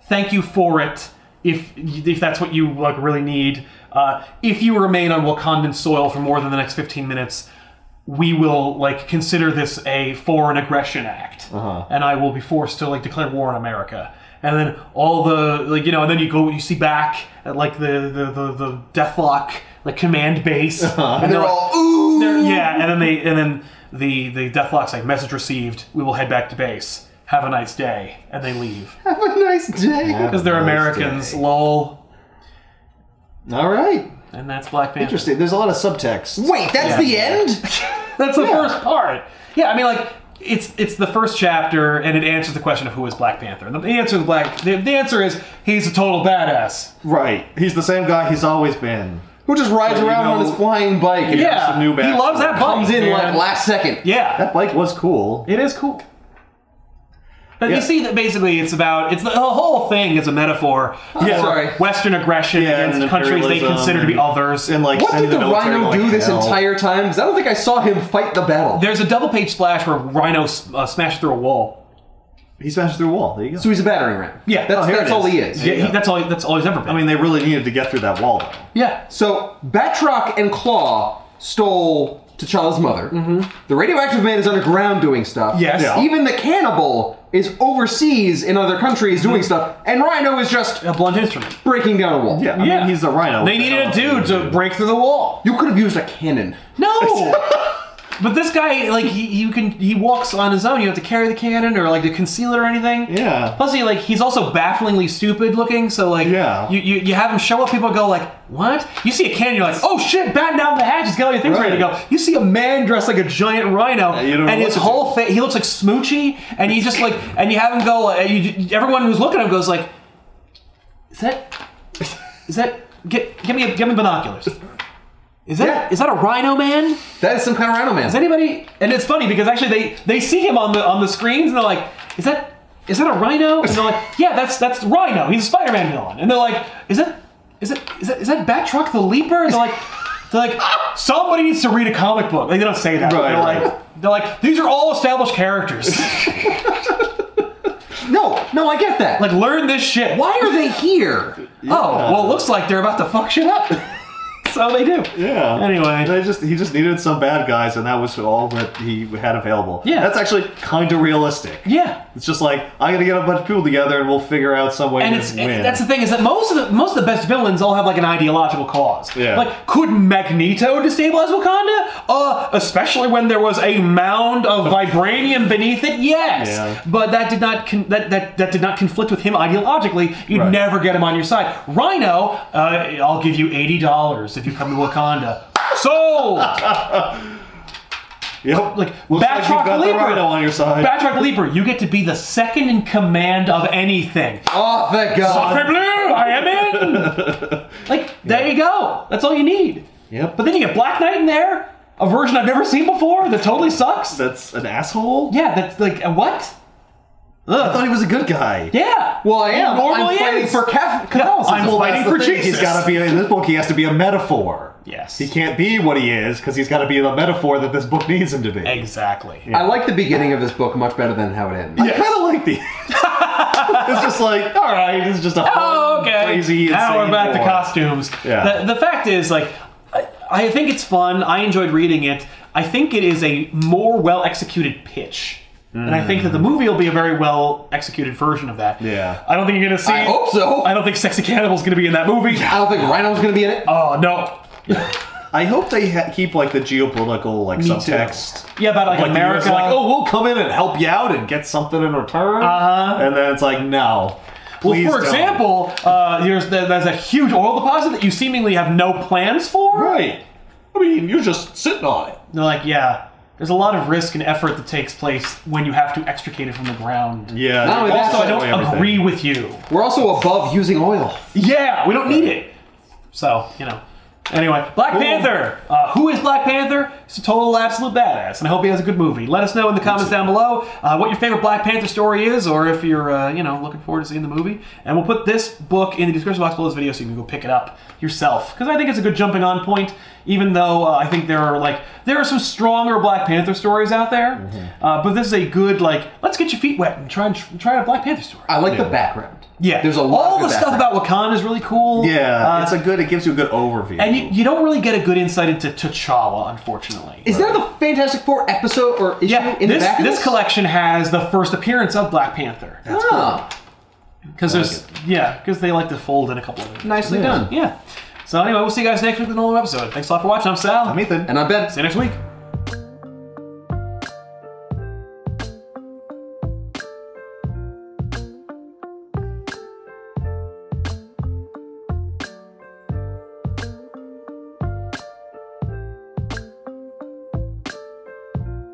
Thank you for it, if that's what you, like, really need. If you remain on Wakandan soil for more than the next 15 minutes, we will, like, consider this a foreign aggression act. And I will be forced to, like, declare war on America. And then all the, like, you know, and then you see back at, like, the Deathlock, like, command base. and they're all, ooh! Yeah, and then the Deathlock's like, message received, we will head back to base. Have a nice day. And they leave. Have a nice day. Because they're Americans, lol. All right. And that's Black Panther. Interesting. There's a lot of subtext. Wait, that's Yeah. the end? That's the first part. Yeah, I mean, like, it's the first chapter, and it answers the question of who is Black Panther. The answer the answer is he's a total badass. Right. He's the same guy he's always been. Who just rides around on his flying bike. And He loves that bike. comes in man. like last second. Yeah. That bike was cool. It is cool. But you see that basically the whole thing is a metaphor for Western aggression against and countries they consider to be others. And like, What did the military Rhino to, do like, this hell. entire time? Because I don't think I saw him fight the battle. There's a double-page splash where Rhino smashed through a wall. He smashed through a wall. There you go. So he's a battering ram. Yeah, that's all he is. Yeah, that's all he's ever been. I mean, they really needed to get through that wall, though. Yeah. So Batroc and Claw stole T'Challa's mother. The radioactive man is underground doing stuff. Yes. Yeah. Even the cannibal is overseas in other countries doing stuff, and Rhino is just A blunt instrument. breaking down a wall. Yeah, I mean, he's a Rhino. They needed a dude to break through the wall. You could have used a cannon. No! But this guy, like, he walks on his own. You have to carry the cannon or, like, to conceal it or anything. Yeah. Plus, he's also bafflingly stupid looking, so, like, you have him show up, people go, like, what? You see a cannon, you're like, oh, shit, batten down the hatches, get all your things ready to go. You see a man dressed like a giant rhino, and his whole face, he looks like Smoochie, and he just, like, and you have him go, everyone who's looking at him goes, like, give me binoculars. Is that a rhino man? That is some kind of Rhino man. Is anybody? And it's funny because actually they see him on the screens and they're like, is that a rhino? And they're like, yeah, that's Rhino. He's a Spider-Man villain. And they're like, is that Batroc the Leaper? And they're like, somebody needs to read a comic book. Like, they don't say that. Right, They're like, these are all established characters. No, I get that. Like, learn this shit. Why are they here? Oh, well, it looks like they're about to fuck shit up. So they do. Yeah. Anyway. He just needed some bad guys, and that was all that he had available. Yeah. That's actually kind of realistic. Yeah. It's just like, I'm going to get a bunch of people together, and we'll figure out some way to win. That's the thing, is that most of the best villains all have, like, an ideological cause. Yeah. Like, could Magneto destabilize Wakanda? Especially when there was a mound of vibranium beneath it? Yes. Yeah. But that did not that did not conflict with him ideologically. You'd never get him on your side. Rhino, I'll give you $80 if you come to Wakanda. Sold! Yep. Like, Looks Batroc like you've got the the Rhino on your side. Batroc the Leaper, you get to be the second in command of anything. Oh, thank God. Sacre bleu, I am in! Like, there you go. That's all you need. Yep. But then you get Black Knight in there, a version I've never seen before that totally sucks. That's an asshole? Yeah, that's like, what? I thought he was a good guy. Yeah. Well, I am. Normally I'm fighting is. for Catholicism. I'm fighting That's for the thing. Jesus. He's got to be, in this book, he has to be a metaphor. Yes. He can't be what he is, because he's got to be the metaphor that this book needs him to be. Exactly. I like the beginning of this book much better than how it ends. I kind of like the... It's just like, all right, this is just a fun, crazy, insane now we're back to war. costumes. Yeah. The fact is, like, I think it's fun. I enjoyed reading it. I think it is a more well-executed pitch. And I think that the movie will be a very well-executed version of that. Yeah. I don't think you're going to see... I hope so. I don't think Sexy Cannibal's going to be in that movie. I don't think Rhino's going to be in it. Oh, no. I hope they keep, like, the geopolitical, like, Me too. subtext. Yeah, about, like America. It's like, oh, we'll come in and help you out and get something in return. Uh-huh. And then it's like, no. Well, Please for don't. example, there's a huge oil deposit that you seemingly have no plans for. Right. I mean, you're just sitting on it. They're like, yeah, there's a lot of risk and effort that takes place when you have to extricate it from the ground. Yeah. Not only that, Also, I don't agree with you. We're also above using oil. Yeah, we don't need it. So, you know. Anyway, Black Panther. Who is Black Panther? He's a total absolute badass, and I hope he has a good movie. Let us know in the comments down below what your favorite Black Panther story is, or if you're, looking forward to seeing the movie. And we'll put this book in the description box below this video so you can go pick it up yourself. Because I think it's a good jumping on point, even though I think there are some stronger Black Panther stories out there. But this is a good, let's get your feet wet and try a Black Panther story. I like the background. Yeah, there's a lot. All the stuff about Wakanda is really cool. Yeah, it gives you a good overview. And you don't really get a good insight into T'Challa, unfortunately. Is there the Fantastic Four episode or issue in the back of this collection has the first appearance of Black Panther. That's cool. Because they like to fold in a couple of them. Nicely done. Yeah. So anyway, we'll see you guys next week with another episode. Thanks a lot for watching. I'm Sal. I'm Ethan. And I bet. See you next week.